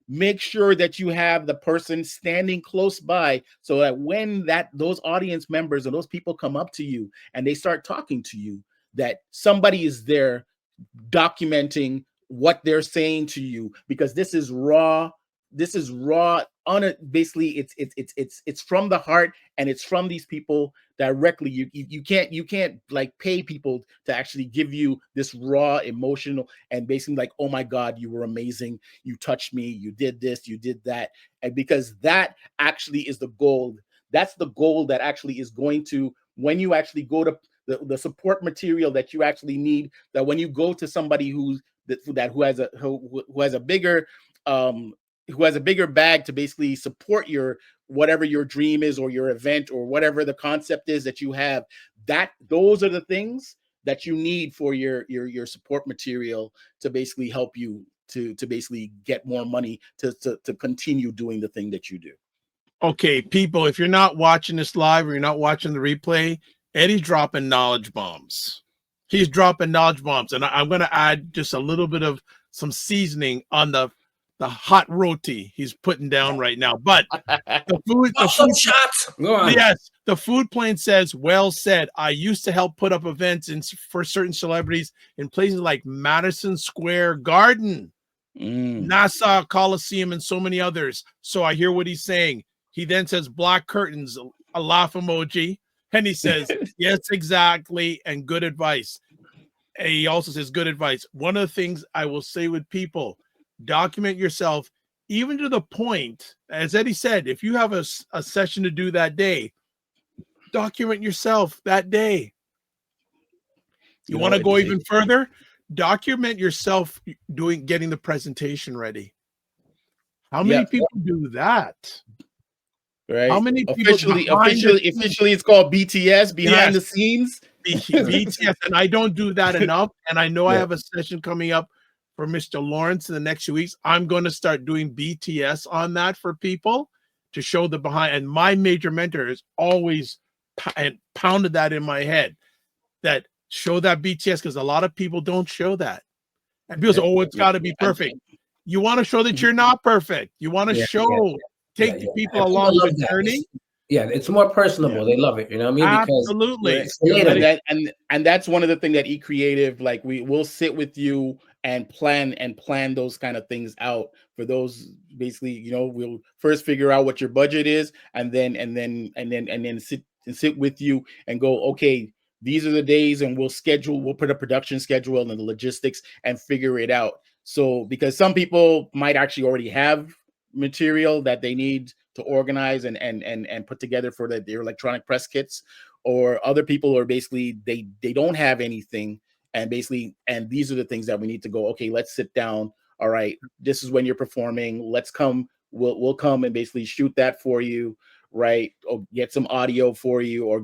make sure that you have the person standing close by, so that when those audience members or those people come up to you and they start talking to you, that somebody is there documenting what they're saying to you, because this is raw. Basically, it's from the heart, and it's from these people directly. You can't like pay people to actually give you this raw emotional, and basically like, oh my God, you were amazing, you touched me, you did this, you did that. And because that actually is the gold. That's the gold that actually is going to, when you actually go to the support material that you actually need, that when you go to somebody who has a bigger bag to basically support whatever your dream is, or your event, or whatever the concept is that you have, those are the things that you need for your support material to basically help you to basically get more money to continue doing the thing that you do. Okay, people, if you're not watching this live, or you're not watching the replay, Eddie's dropping knowledge bombs. He's dropping knowledge bombs, and I'm going to add just a little bit of some seasoning on the hot roti he's putting down right now. But the food shots. Go on. Yes, the food plane says, well said. I used to help put up events for certain celebrities in places like Madison Square Garden, Nassau Coliseum, and so many others. So I hear what he's saying. He then says black curtains, a laugh emoji, and he says, yes, exactly, and good advice. And he also says good advice. One of the things I will say with people, document yourself, even to the point, as Eddie said, if you have a session to do that day, document yourself that day. You want to go even further? Document yourself getting the presentation ready. How many people do that? Right. How many people officially it's called BTS, behind the scenes? BTS, and I don't do that enough. And I know I have a session coming up for Mr. Lawrence in the next 2 weeks. I'm going to start doing BTS on that for people to show the behind. And my major mentor has always pounded that in my head, that show that BTS, because a lot of people don't show that. And people say, oh, it's got to be perfect. You want to show that you're not perfect. You want to take the people along the journey. Yeah, it's more personable. They love it. You know what I mean? Absolutely. And that's one of the things that eCreative, like, we will sit with you and plan those kind of things out for those. Basically, we'll first figure out what your budget is, and then sit with you and go, okay, these are the days, and we'll put a production schedule and the logistics and figure it out. So, because some people might actually already have material that they need to organize and put together for their electronic press kits, or other people are basically they don't have anything, and these are the things that we need to go, okay, let's sit down. All right, this is when you're performing. Let's come. We'll come and basically shoot that for you, right? Or get some audio for you, or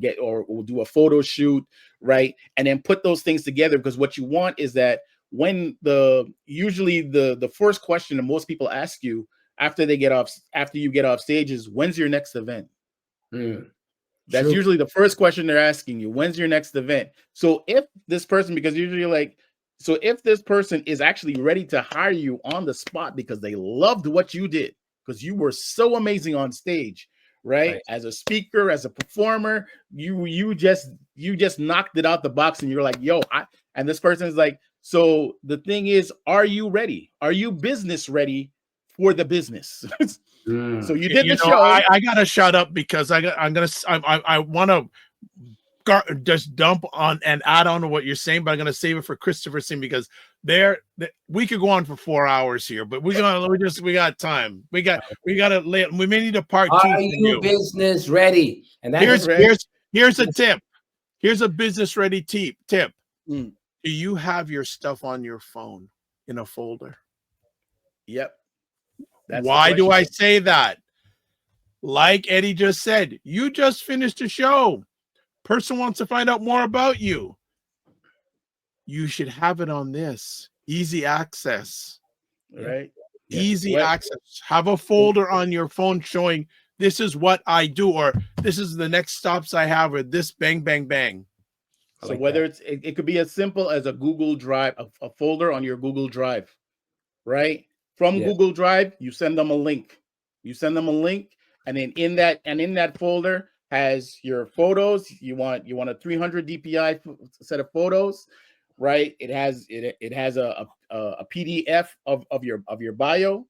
we'll do a photo shoot, right? And then put those things together, because what you want is that when usually the first question that most people ask you after you get off stage is, when's your next event? That's usually the first question they're asking you. When's your next event? So if this person, because usually if this person is actually ready to hire you on the spot because they loved what you did, because you were so amazing on stage, right? As a speaker, as a performer, you just knocked it out the box, and you're like, yo, and this person is like, so the thing is, are you ready? Are you business ready for the business. So you did You the know, show. I gotta shut up because I want to just dump on and add on to what you're saying, but I'm gonna save it for Christopher's thing because we could go on for 4 hours here, but we got time. We gotta lay. We may need a part 2 Are from you you. business ready? And that's Here's a tip. Here's a business ready tip. Mm. Do you have your stuff on your phone in a folder? Yep. Why do I say that? Like Eddie just said, you just finished a show. Person wants to find out more about you. You should have it on this. Easy access. Right? Easy access. Have a folder on your phone showing this is what I do, or this is the next stops I have, or this bang, bang, bang. So whether it could be as simple as a Google Drive, a folder on your Google Drive, right? From Google Drive, you send them a link. You send them a link, and then in that folder has your photos. You want a 300 DPI set of photos, right? It has a PDF of your bio,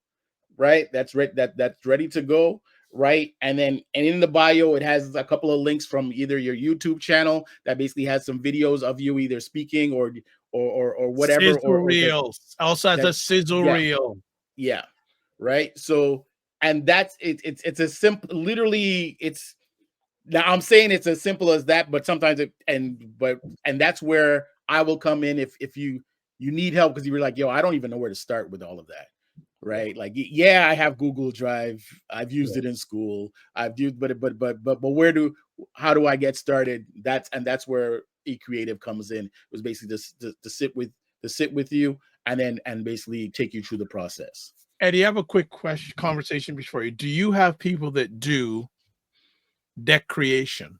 right? That's ready to go, right? And in the bio, it has a couple of links from either your YouTube channel that basically has some videos of you either speaking or whatever. Sizzle reels. Also has a sizzle reel. Yeah. Right. So, and that's it's a simple, literally it's, now I'm saying it's as simple as that, but sometimes and that's where I will come in if you need help, because you were like, yo, I don't even know where to start with all of that. Right. Like, yeah, I have Google Drive. I've used it in school. I've used, but how do I get started? That's where eCreative comes in. It was basically to sit with you and basically take you through the process. Eddie, I have a quick conversation before you. Do you have people that do deck creation?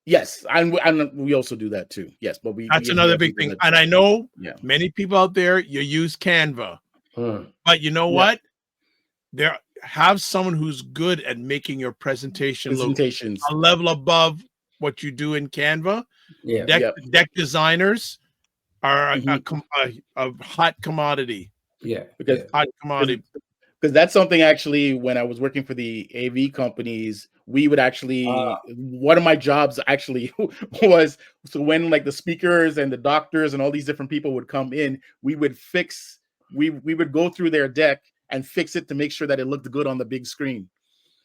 Yes, and we also do that too. Yes, but that's another big thing. And I know many people out there, you use Canva, but you know what? Have someone who's good at making your presentations look a level above what you do in Canva. Deck designers are a hot commodity. Because that's something actually when I was working for the AV companies, we would actually one of my jobs actually was, so when like the speakers and the doctors and all these different people would come in, we would go through their deck and fix it to make sure that it looked good on the big screen.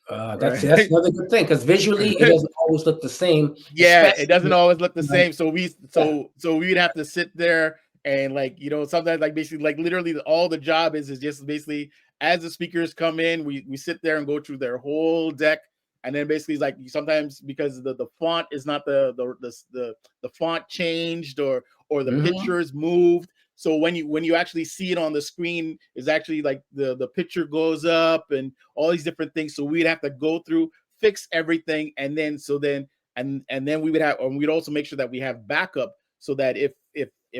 That's another good thing, because visually it doesn't always look the same. Yeah, it doesn't always look the same. So we'd have to sit there and sometimes basically literally all the job is just basically as the speakers come in, we sit there and go through their whole deck. And then basically sometimes because the font is not the font changed or the pictures moved. So when you actually see it on the screen, is actually the picture goes up and all these different things. So we'd have to go through, fix everything, and then we'd also make sure that we have backup, so that if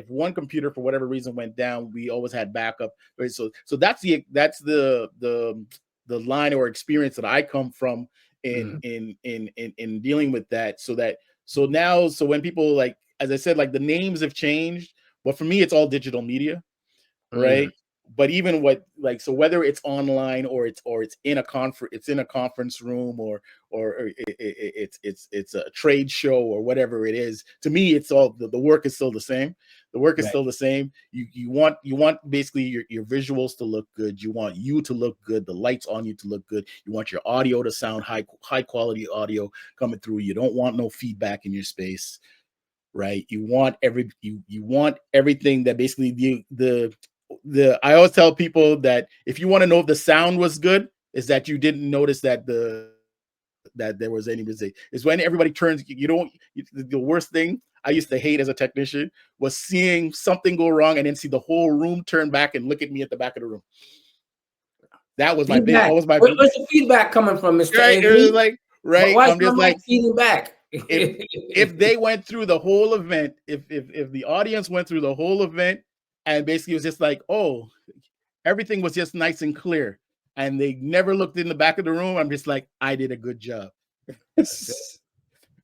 one computer for whatever reason went down, we always had backup. Right? So that's the line or experience that I come from in dealing with that. So now when people as I said, the names have changed. But for me, it's all digital media, right? But even so whether it's online or it's in a conference room or it's a trade show or whatever it is. To me, it's all the work is still the same. The work is still the same. You want basically your visuals to look good. You want you to look good. The lights on you to look good. You want your audio to sound high quality audio coming through. You don't want no feedback in your space. Right, you want everything that basically I always tell people that if you want to know if the sound was good, is that you didn't notice that there was any mistake. Is when everybody turns. The worst thing I used to hate as a technician was seeing something go wrong and then see the whole room turn back and look at me at the back of the room. That was feedback. my big. Always my. Where's the feedback coming from, Mr. Right, AV? Right. Why I'm just feeding back. if they went through the whole event, if the audience went through the whole event and basically was just everything was just nice and clear, and they never looked in the back of the room, I'm just like, I did a good job.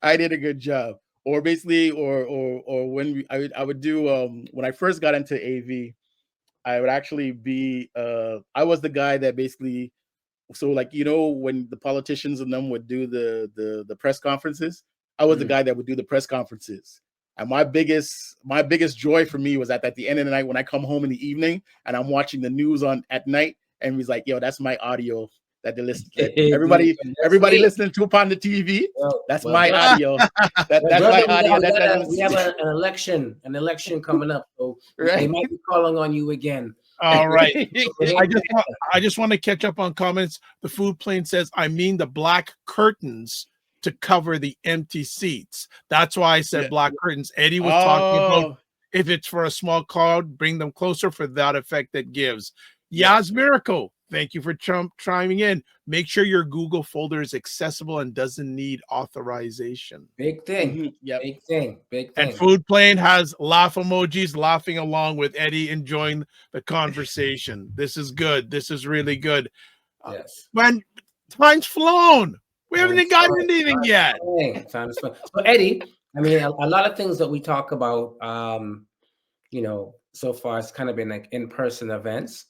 I did a good job. Or basically, or when I would do when I first got into AV, I would actually be I was the guy that basically, so like, you know, when the politicians and them would do the press conferences, I was the guy that would do the press conferences. And my biggest joy for me was at the end of the night when I come home in the evening and I'm watching the news on at night, and he's like, yo, that's my audio that they listen that everybody listening to upon the TV. Well, That's well, my brother, audio. That's brother, my audio. we have an election coming up, so they Right. might be calling on you again. All right. I I just want to catch up on comments. The food plane says, I mean the black curtains to cover the empty seats. That's why I said black curtains. Eddie was talking about if it's for a small crowd, bring them closer for that effect that gives. Yas Miracle, thank you for chiming in. Make sure your Google folder is accessible and doesn't need authorization. Big thing. Big thing. And Food Plane has laugh emojis laughing along with Eddie, enjoying the conversation. This is good. This is really good. Yes. When time's flown. We haven't even gotten anything yet. Time is fun. So Eddie, I mean, a lot of things that we talk about, you know, so far it's kind of been like in-person events.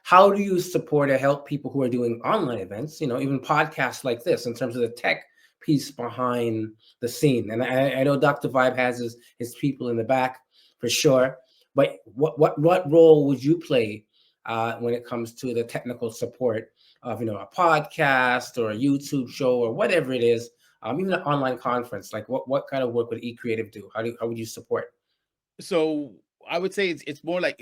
How do you support or help people who are doing online events, you know, even podcasts like this, in terms of the tech piece behind the scene? And I know Dr. Vibe has his people in the back for sure, but what role would you play when it comes to the technical support of, you know, a podcast or a YouTube show or whatever it is, even an online conference? Like what kind of work would eCreative do? How would you support? So I would say it's more like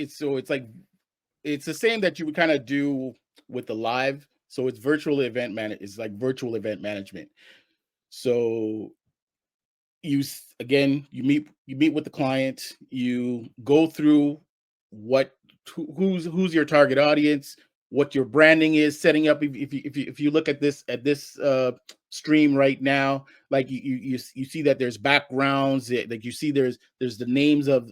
it's the same that you would kind of do with the live. So it's virtual event it's like virtual event management. So you meet with the client, you go through who's your target audience, what your branding is, setting up. If you look at this stream right now, like you see that there's backgrounds, like you see there's the names of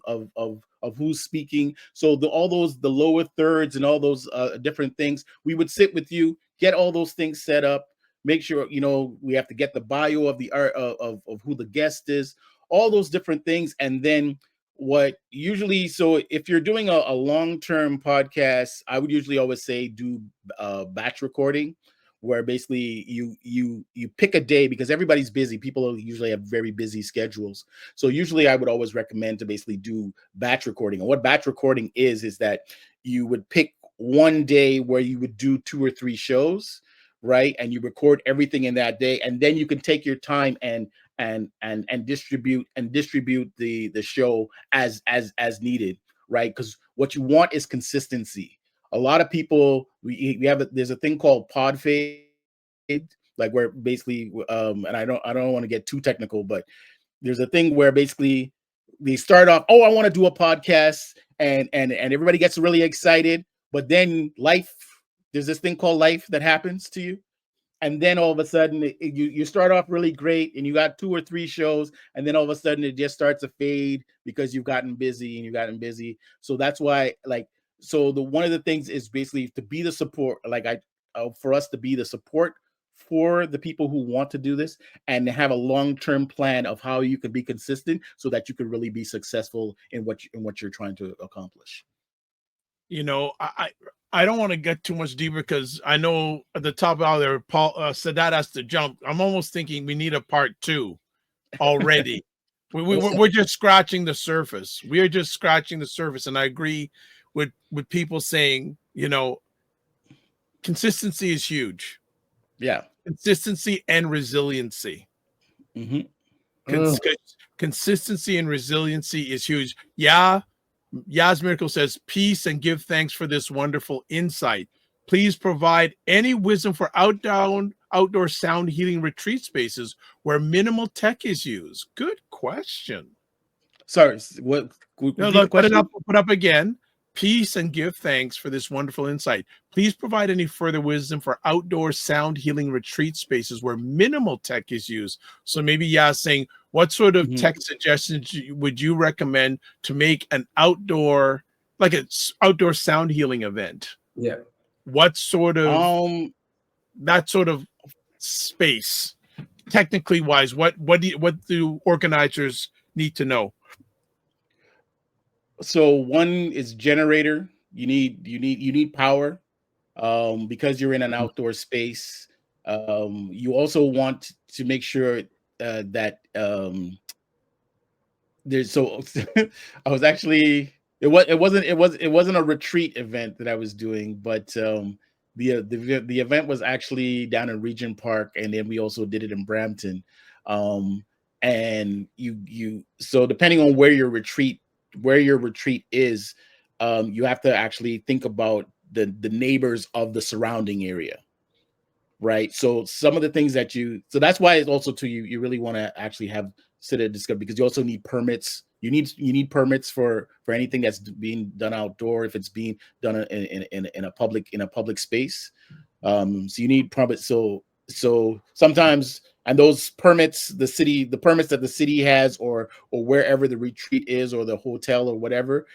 who's speaking. So all those, the lower thirds and all those different things, we would sit with you, get all those things set up, make sure, you know, we have to get the bio of the art of who the guest is, all those different things. And then so if you're doing a long-term podcast, I would usually always say do batch recording, where basically you pick a day, because everybody's busy. People usually have very busy schedules. So usually I would always recommend to basically do batch recording. And what batch recording is that you would pick one day where you would do 2 or 3 shows, right? And you record everything in that day, and then you can take your time and distribute the show as needed, right? Because what you want is consistency. A lot of people, there's a thing called pod fade, like where basically and I don't want to get too technical, but there's a thing where basically they start off, oh, I want to do a podcast, and everybody gets really excited, but then there's this thing called life that happens to you. And then all of a sudden you start off really great and you got 2 or 3 shows, and then all of a sudden it just starts to fade because you've gotten busy. So that's why, like, so one of the things is basically to be the support, for us to be the support for the people who want to do this, and have a long-term plan of how you can be consistent so that you can really be successful in what you're trying to accomplish. You know, I don't want to get too much deeper, because I know at the top out there, Paul Sadat has to jump. I'm almost thinking we need a part 2 already. We're just scratching the surface. We are just scratching the surface. And I agree with people saying, you know, consistency is huge. Yeah. Consistency and resiliency. Consistency and resiliency is huge. Yeah. Yas Miracle says, peace and give thanks for this wonderful insight. Please provide any wisdom for outdoor sound healing retreat spaces where minimal tech is used. Good question. Sorry, what? No, look, put up again. Peace and give thanks for this wonderful insight. Please provide any further wisdom for outdoor sound healing retreat spaces where minimal tech is used. So maybe Yas saying, what sort of tech suggestions would you recommend to make an outdoor sound healing event? Yeah. What sort of that sort of space, technically wise, what do organizers need to know? So one is generator. You need power, because you're in an outdoor space. You also want to make sure that there's so I was actually it wasn't a retreat event that I was doing, but the event was actually down in Regent Park, and then we also did it in Brampton. And you so depending on where your retreat is, you have to actually think about the neighbors of the surrounding area, right? So some of the things so that's why it's also you really want to actually have sit and discover, because you also need permits. You need permits for anything that's being done outdoor, if it's being done in a public space. So you need permits. So sometimes, and those permits, the permits that the city has, or wherever the retreat is, or the hotel, or whatever,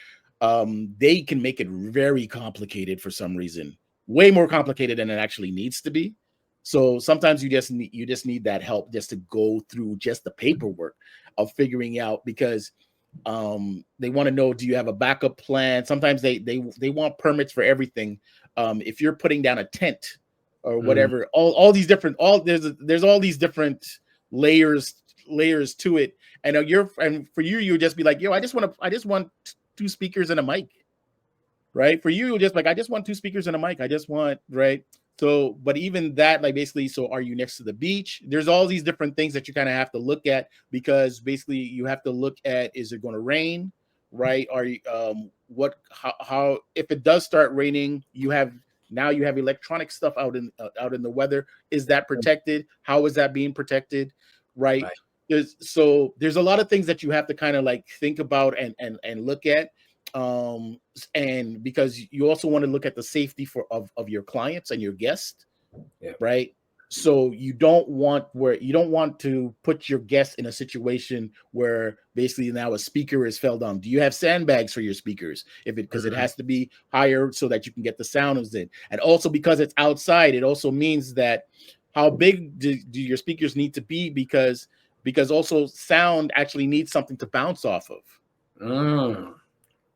they can make it very complicated for some reason, way more complicated than it actually needs to be. So sometimes you just need that help just to go through just the paperwork of figuring out, because they want to know, do you have a backup plan? Sometimes they want permits for everything. If you're putting down a tent or whatever, all these different there's all these different layers to it. And for you would just be like, yo, I just want two speakers and a mic, right? For you, you're just like, I just want two speakers and a mic. I just want, right? So, but even that, like, basically, so are you next to the beach? There's all these different things that you kind of have to look at, because basically you have to look at, is it going to rain, right? Are you, how, if it does start raining, you have electronic stuff out in the weather. Is that protected? How is that being protected? Right. There's a lot of things that you have to kind of like think about and look at. And because you also want to look at the safety of your clients and your guests, right? So you don't want to put your guests in a situation where basically now a speaker is fell down. Do you have sandbags for your speakers? Because it has to be higher so that you can get the sounds in. And also, because it's outside, it also means that how big do your speakers need to be, because also sound actually needs something to bounce off of.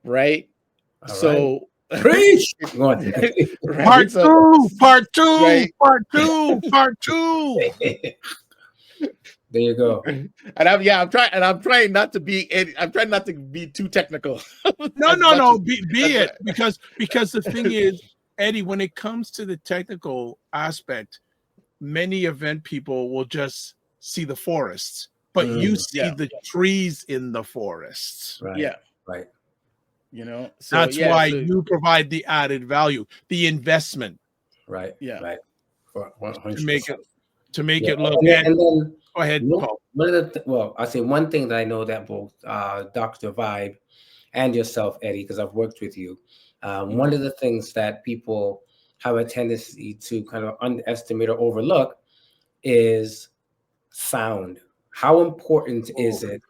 Right. All so right. Preach. Right? Part two, part two, Right. part two, part two. There you go. And I'm trying not to be too technical. No, be it, because the thing is, Eddie, when it comes to the technical aspect, many event people will just see the forests, but you see the trees in the forests. Right. Yeah. Right. So that's why you provide the added value, the investment. Right. Yeah. Right. To make it look. And then go ahead, Paul. I'll say one thing that I know that both Dr. Vibe and yourself, Eddie, because I've worked with you. One of the things that people have a tendency to kind of underestimate or overlook is sound. How important is it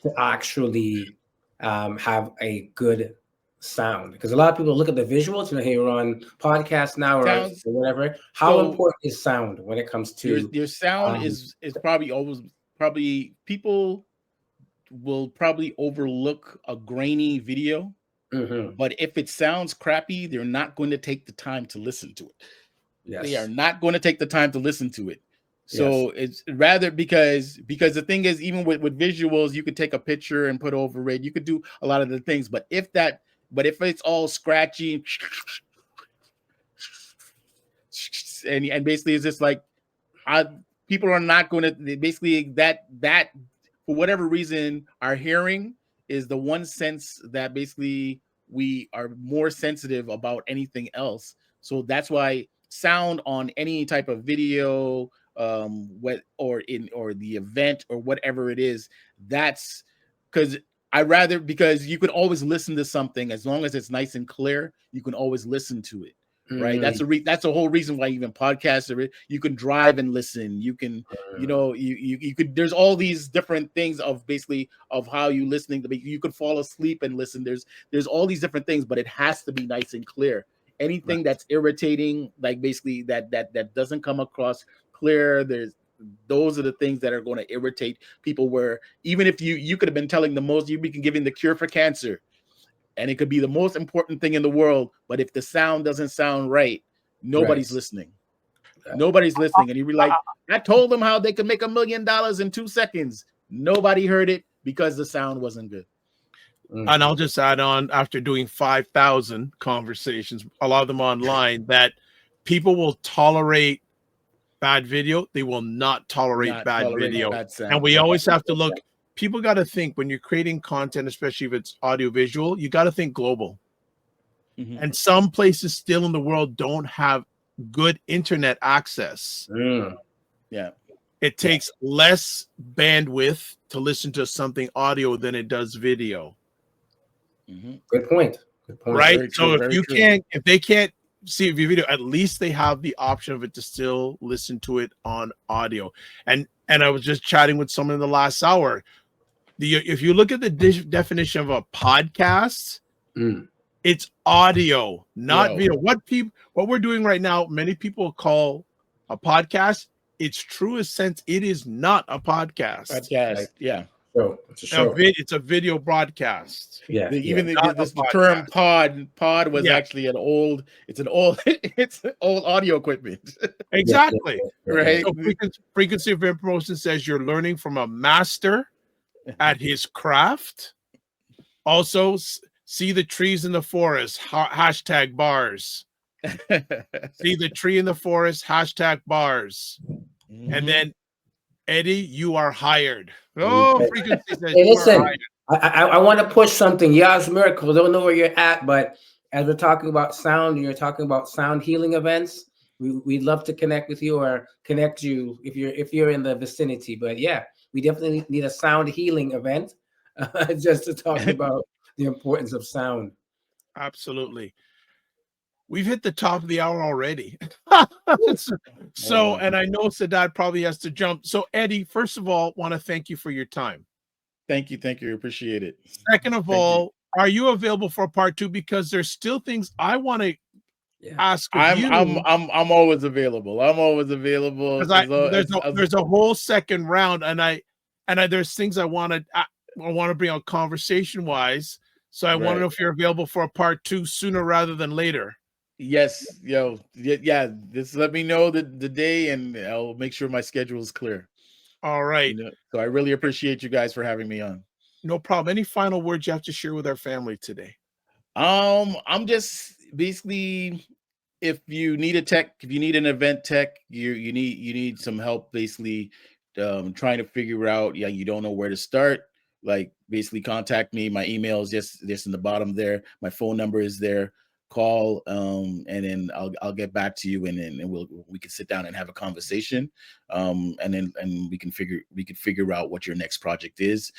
to actually have a good sound? Because a lot of people look at the visuals, hey, you're on podcast now or whatever. How important is sound when it comes to your sound? Is probably people will probably overlook a grainy video, but if it sounds crappy, they're not going to take the time to listen to it. They are not going to take the time to listen to it. So it's rather because the thing is, even with visuals, you could take a picture and put over it. You could do a lot of the things, but if it's all scratchy and basically it's just like, people are not going to basically that for whatever reason, our hearing is the one sense that basically we are more sensitive about anything else. So that's why sound on any type of video, or the event or whatever it is, that's because because you can always listen to something as long as it's nice and clear. You can always listen to it, right? That's the whole reason why even podcasts are. You can drive and listen. You can, you could. There's all these different things of basically of how you listening to. You could fall asleep and listen. There's all these different things, but it has to be nice and clear. Anything that's irritating, like basically that doesn't come across clear, those are the things that are going to irritate people. Where even if you could have been telling the most, you've been giving the cure for cancer, and it could be the most important thing in the world, but if the sound doesn't sound right, nobody's listening. Nobody's listening. And you'd be like, I told them how they could make $1 million in 2 seconds. Nobody heard it because the sound wasn't good. And I'll just add on, after doing 5,000 conversations, a lot of them online, that people will tolerate bad video. They will not tolerate bad video. And we always have to look. People got to think when you're creating content, especially if it's audiovisual, you got to think global. And some places still in the world don't have good internet access. Yeah. It takes less bandwidth to listen to something audio than it does video. Good point. Right. Very So true, if they can't see a video, at least they have the option of it to still listen to it on audio. And I was just chatting with someone in the last hour. If you look at the definition of a podcast, it's audio, not video. What we're doing right now, many people call a podcast. Its truest sense, it is not a podcast. Yeah. So it's a show. It's a video broadcast. Even the term pod was actually an old audio equipment. Exactly. Right. So frequency of promotion says you're learning from a master at his craft. Also, see the trees in the forest, hashtag bars. See the tree in the forest, hashtag bars. And then, Eddie, you are hired. Oh, frequency says hey, listen, are hired. I want to push something. Yas Miracle, don't know where you're at, but as we're talking about sound, you're talking about sound healing events. We'd love to connect with you or connect you if you're in the vicinity. But yeah, we definitely need a sound healing event just to talk about the importance of sound. Absolutely. We've hit the top of the hour already. So, and I know Sadat probably has to jump. So, Eddie, first of all, want to thank you for your time. Thank you. Appreciate it. Second of all, are you available for part 2? Because there's still things I want to ask of you. I'm always available. I'm always available. There's a whole second round, and there's things I want to bring out conversation wise. So I want to know if you're available for a part 2 sooner rather than later. Yes, just let me know the day and I'll make sure my schedule is clear. All right. So I really appreciate you guys for having me on. No problem. Any final words you have to share with our family today? I'm just basically, if you need an event tech, you need some help basically trying to figure out, you don't know where to start, like basically contact me. My email is just in the bottom there. My phone number is there. Call and then I'll get back to you, and then we can sit down and have a conversation, and we can figure out what your next project is.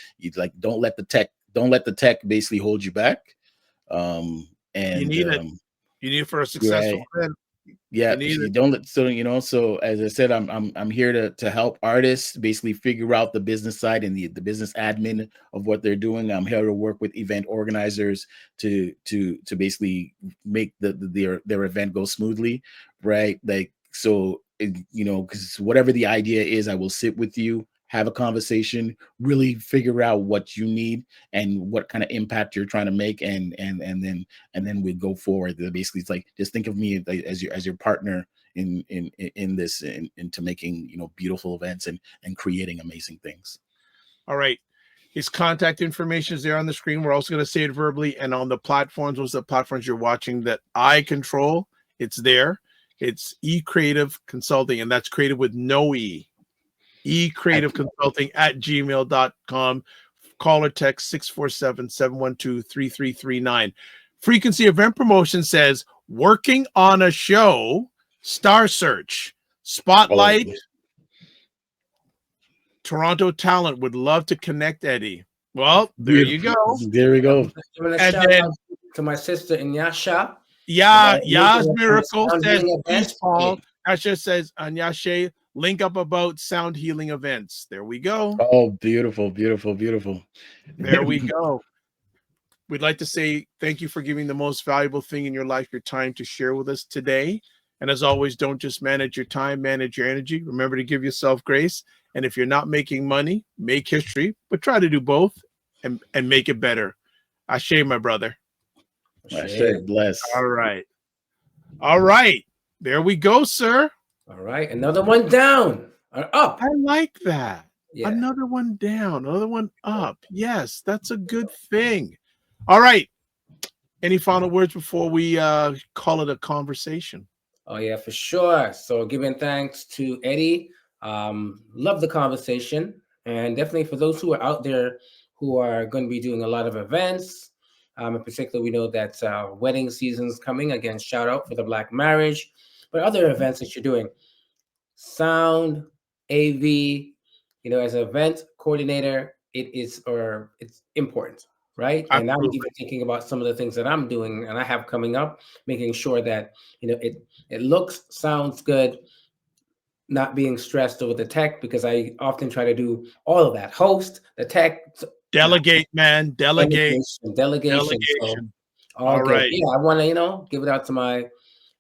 Don't let the tech basically hold you back. And you need it for a successful event. Yeah, so as I said, I'm here to help artists basically figure out the business side and the business admin of what they're doing. I'm here to work with event organizers to basically make their event go smoothly, right? Because whatever the idea is, I will sit with you, have a conversation, really figure out what you need and what kind of impact you're trying to make, and then we go forward. Basically, it's like, just think of me as your partner in this, into making beautiful events and creating amazing things. All right. His contact information is there on the screen. We're also going to say it verbally, and on the platforms, those are the platforms you're watching that I control. It's there. It's eCreative Consulting, and that's creative with no E. eCreative Consulting at gmail.com. Call or text 647-712-3339. Frequency Event Promotion says, working on a show, Star Search, Spotlight, Toronto talent, would love to connect Eddie. Well, there you go. There we go. And then to my sister Inyasha. Yas Miracle says, please Paul. Asha says, Anyashe, link up about sound healing events. There we go. Oh, beautiful, beautiful, beautiful. There we go. We'd like to say thank you for giving the most valuable thing in your life, your time, to share with us today. And as always, don't just manage your time, manage your energy. Remember to give yourself grace. And if you're not making money, make history, but try to do both and make it better. Ashe, my brother. I said bless. All right. All right. There we go, sir. All right. Another one down or up. I like that. Yeah. Another one down, another one up. Yes, that's a good thing. All right. Any final words before we call it a conversation? Oh, yeah, for sure. So giving thanks to Eddy. Love the conversation. And definitely for those who are out there who are going to be doing a lot of events. In particular, we know that wedding season's coming. Again, shout out for the Black marriage. But other events that you're doing. Sound, AV, as an event coordinator, it's important, right? Absolutely. And I'm even thinking about some of the things that I'm doing and I have coming up, making sure that it looks, sounds good, not being stressed over the tech, because I often try to do all of that, host the tech, Delegate, man, delegate. delegation. So, all good. right. Yeah, I want to give it out to my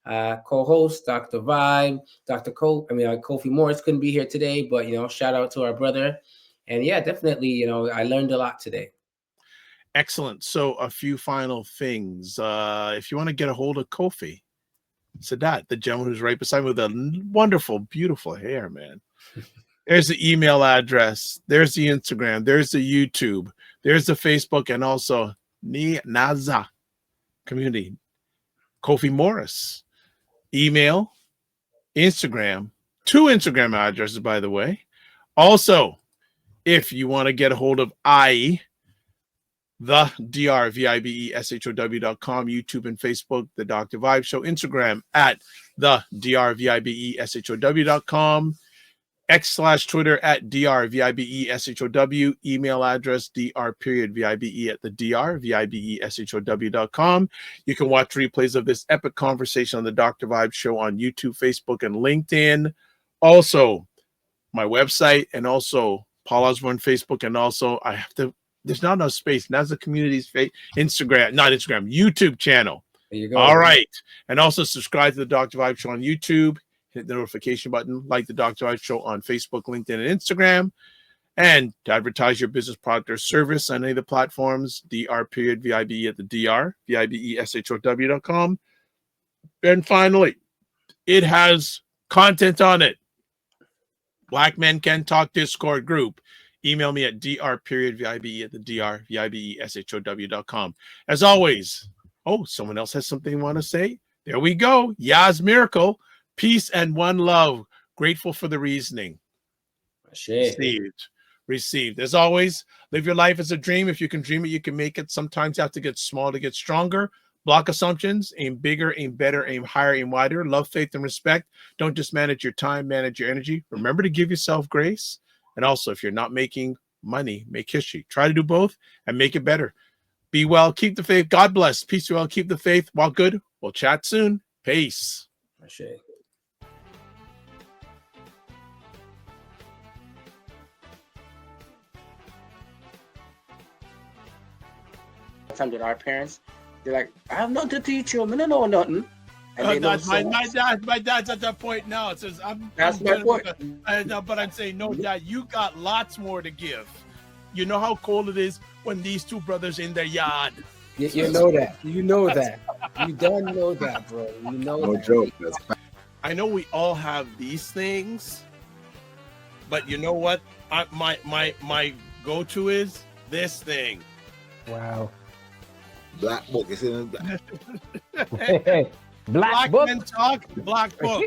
co-host, Dr. Vibe, Kofi Morris couldn't be here today, but shout out to our brother. And yeah, definitely, I learned a lot today. Excellent. So a few final things. If you want to get a hold of Kofi Sadat, the gentleman who's right beside me with a wonderful, beautiful hair, man. There's the email address. There's the Instagram. There's the YouTube. There's the Facebook, and also Naza community. Kofi Morris. Email, Instagram, 2 Instagram addresses, by the way. Also, if you want to get a hold of the drvibeshow.com, YouTube and Facebook, The Dr. Vibe Show, Instagram at the drvibeshow.com, X/Twitter at drvibeshow, email address dr.vibe at the drvibeshow.com. You can watch replays of this epic conversation on the Dr. Vibe Show on YouTube, Facebook, and LinkedIn. Also, my website, and also Paul Osbourne Facebook, and also there's not enough space. And that's the community's YouTube channel. There you go. All right. And also subscribe to the Dr. Vibe Show on YouTube. Hit the notification button, like the Dr. Vibe Show on Facebook, LinkedIn, and Instagram. And to advertise your business product or service on any of the platforms, dr.vibe at the drvibeshow.com. And finally, it has content on it. Black Men Can Talk Discord group. Email me at dr.vibe at the drvibeshow.com. As always, someone else has something they want to say. There we go. Yaz Miracle. Peace and one love. Grateful for the reasoning. Received. As always, live your life as a dream. If you can dream it, you can make it. Sometimes you have to get small to get stronger. Block assumptions. Aim bigger, aim better, aim higher, aim wider. Love, faith, and respect. Don't just manage your time, manage your energy. Remember to give yourself grace. And also, if you're not making money, make history. Try to do both and make it better. Be well. Keep the faith. God bless. Peace, well. Keep the faith. While good. We'll chat soon. Peace. Time that our parents, they're like, I have nothing to teach you. I don't know nothing. And my dad's at that point now. It says, that's my point. But I'm saying, no, Dad, you got lots more to give. You know how cold it is when these two brothers in their yard. You know that. You know that. You don't know that, bro. You know No that. joke. I know we all have these things, but you know what? My go-to is this thing. Wow. Black book is in the black. Black Men Talk, Black Book.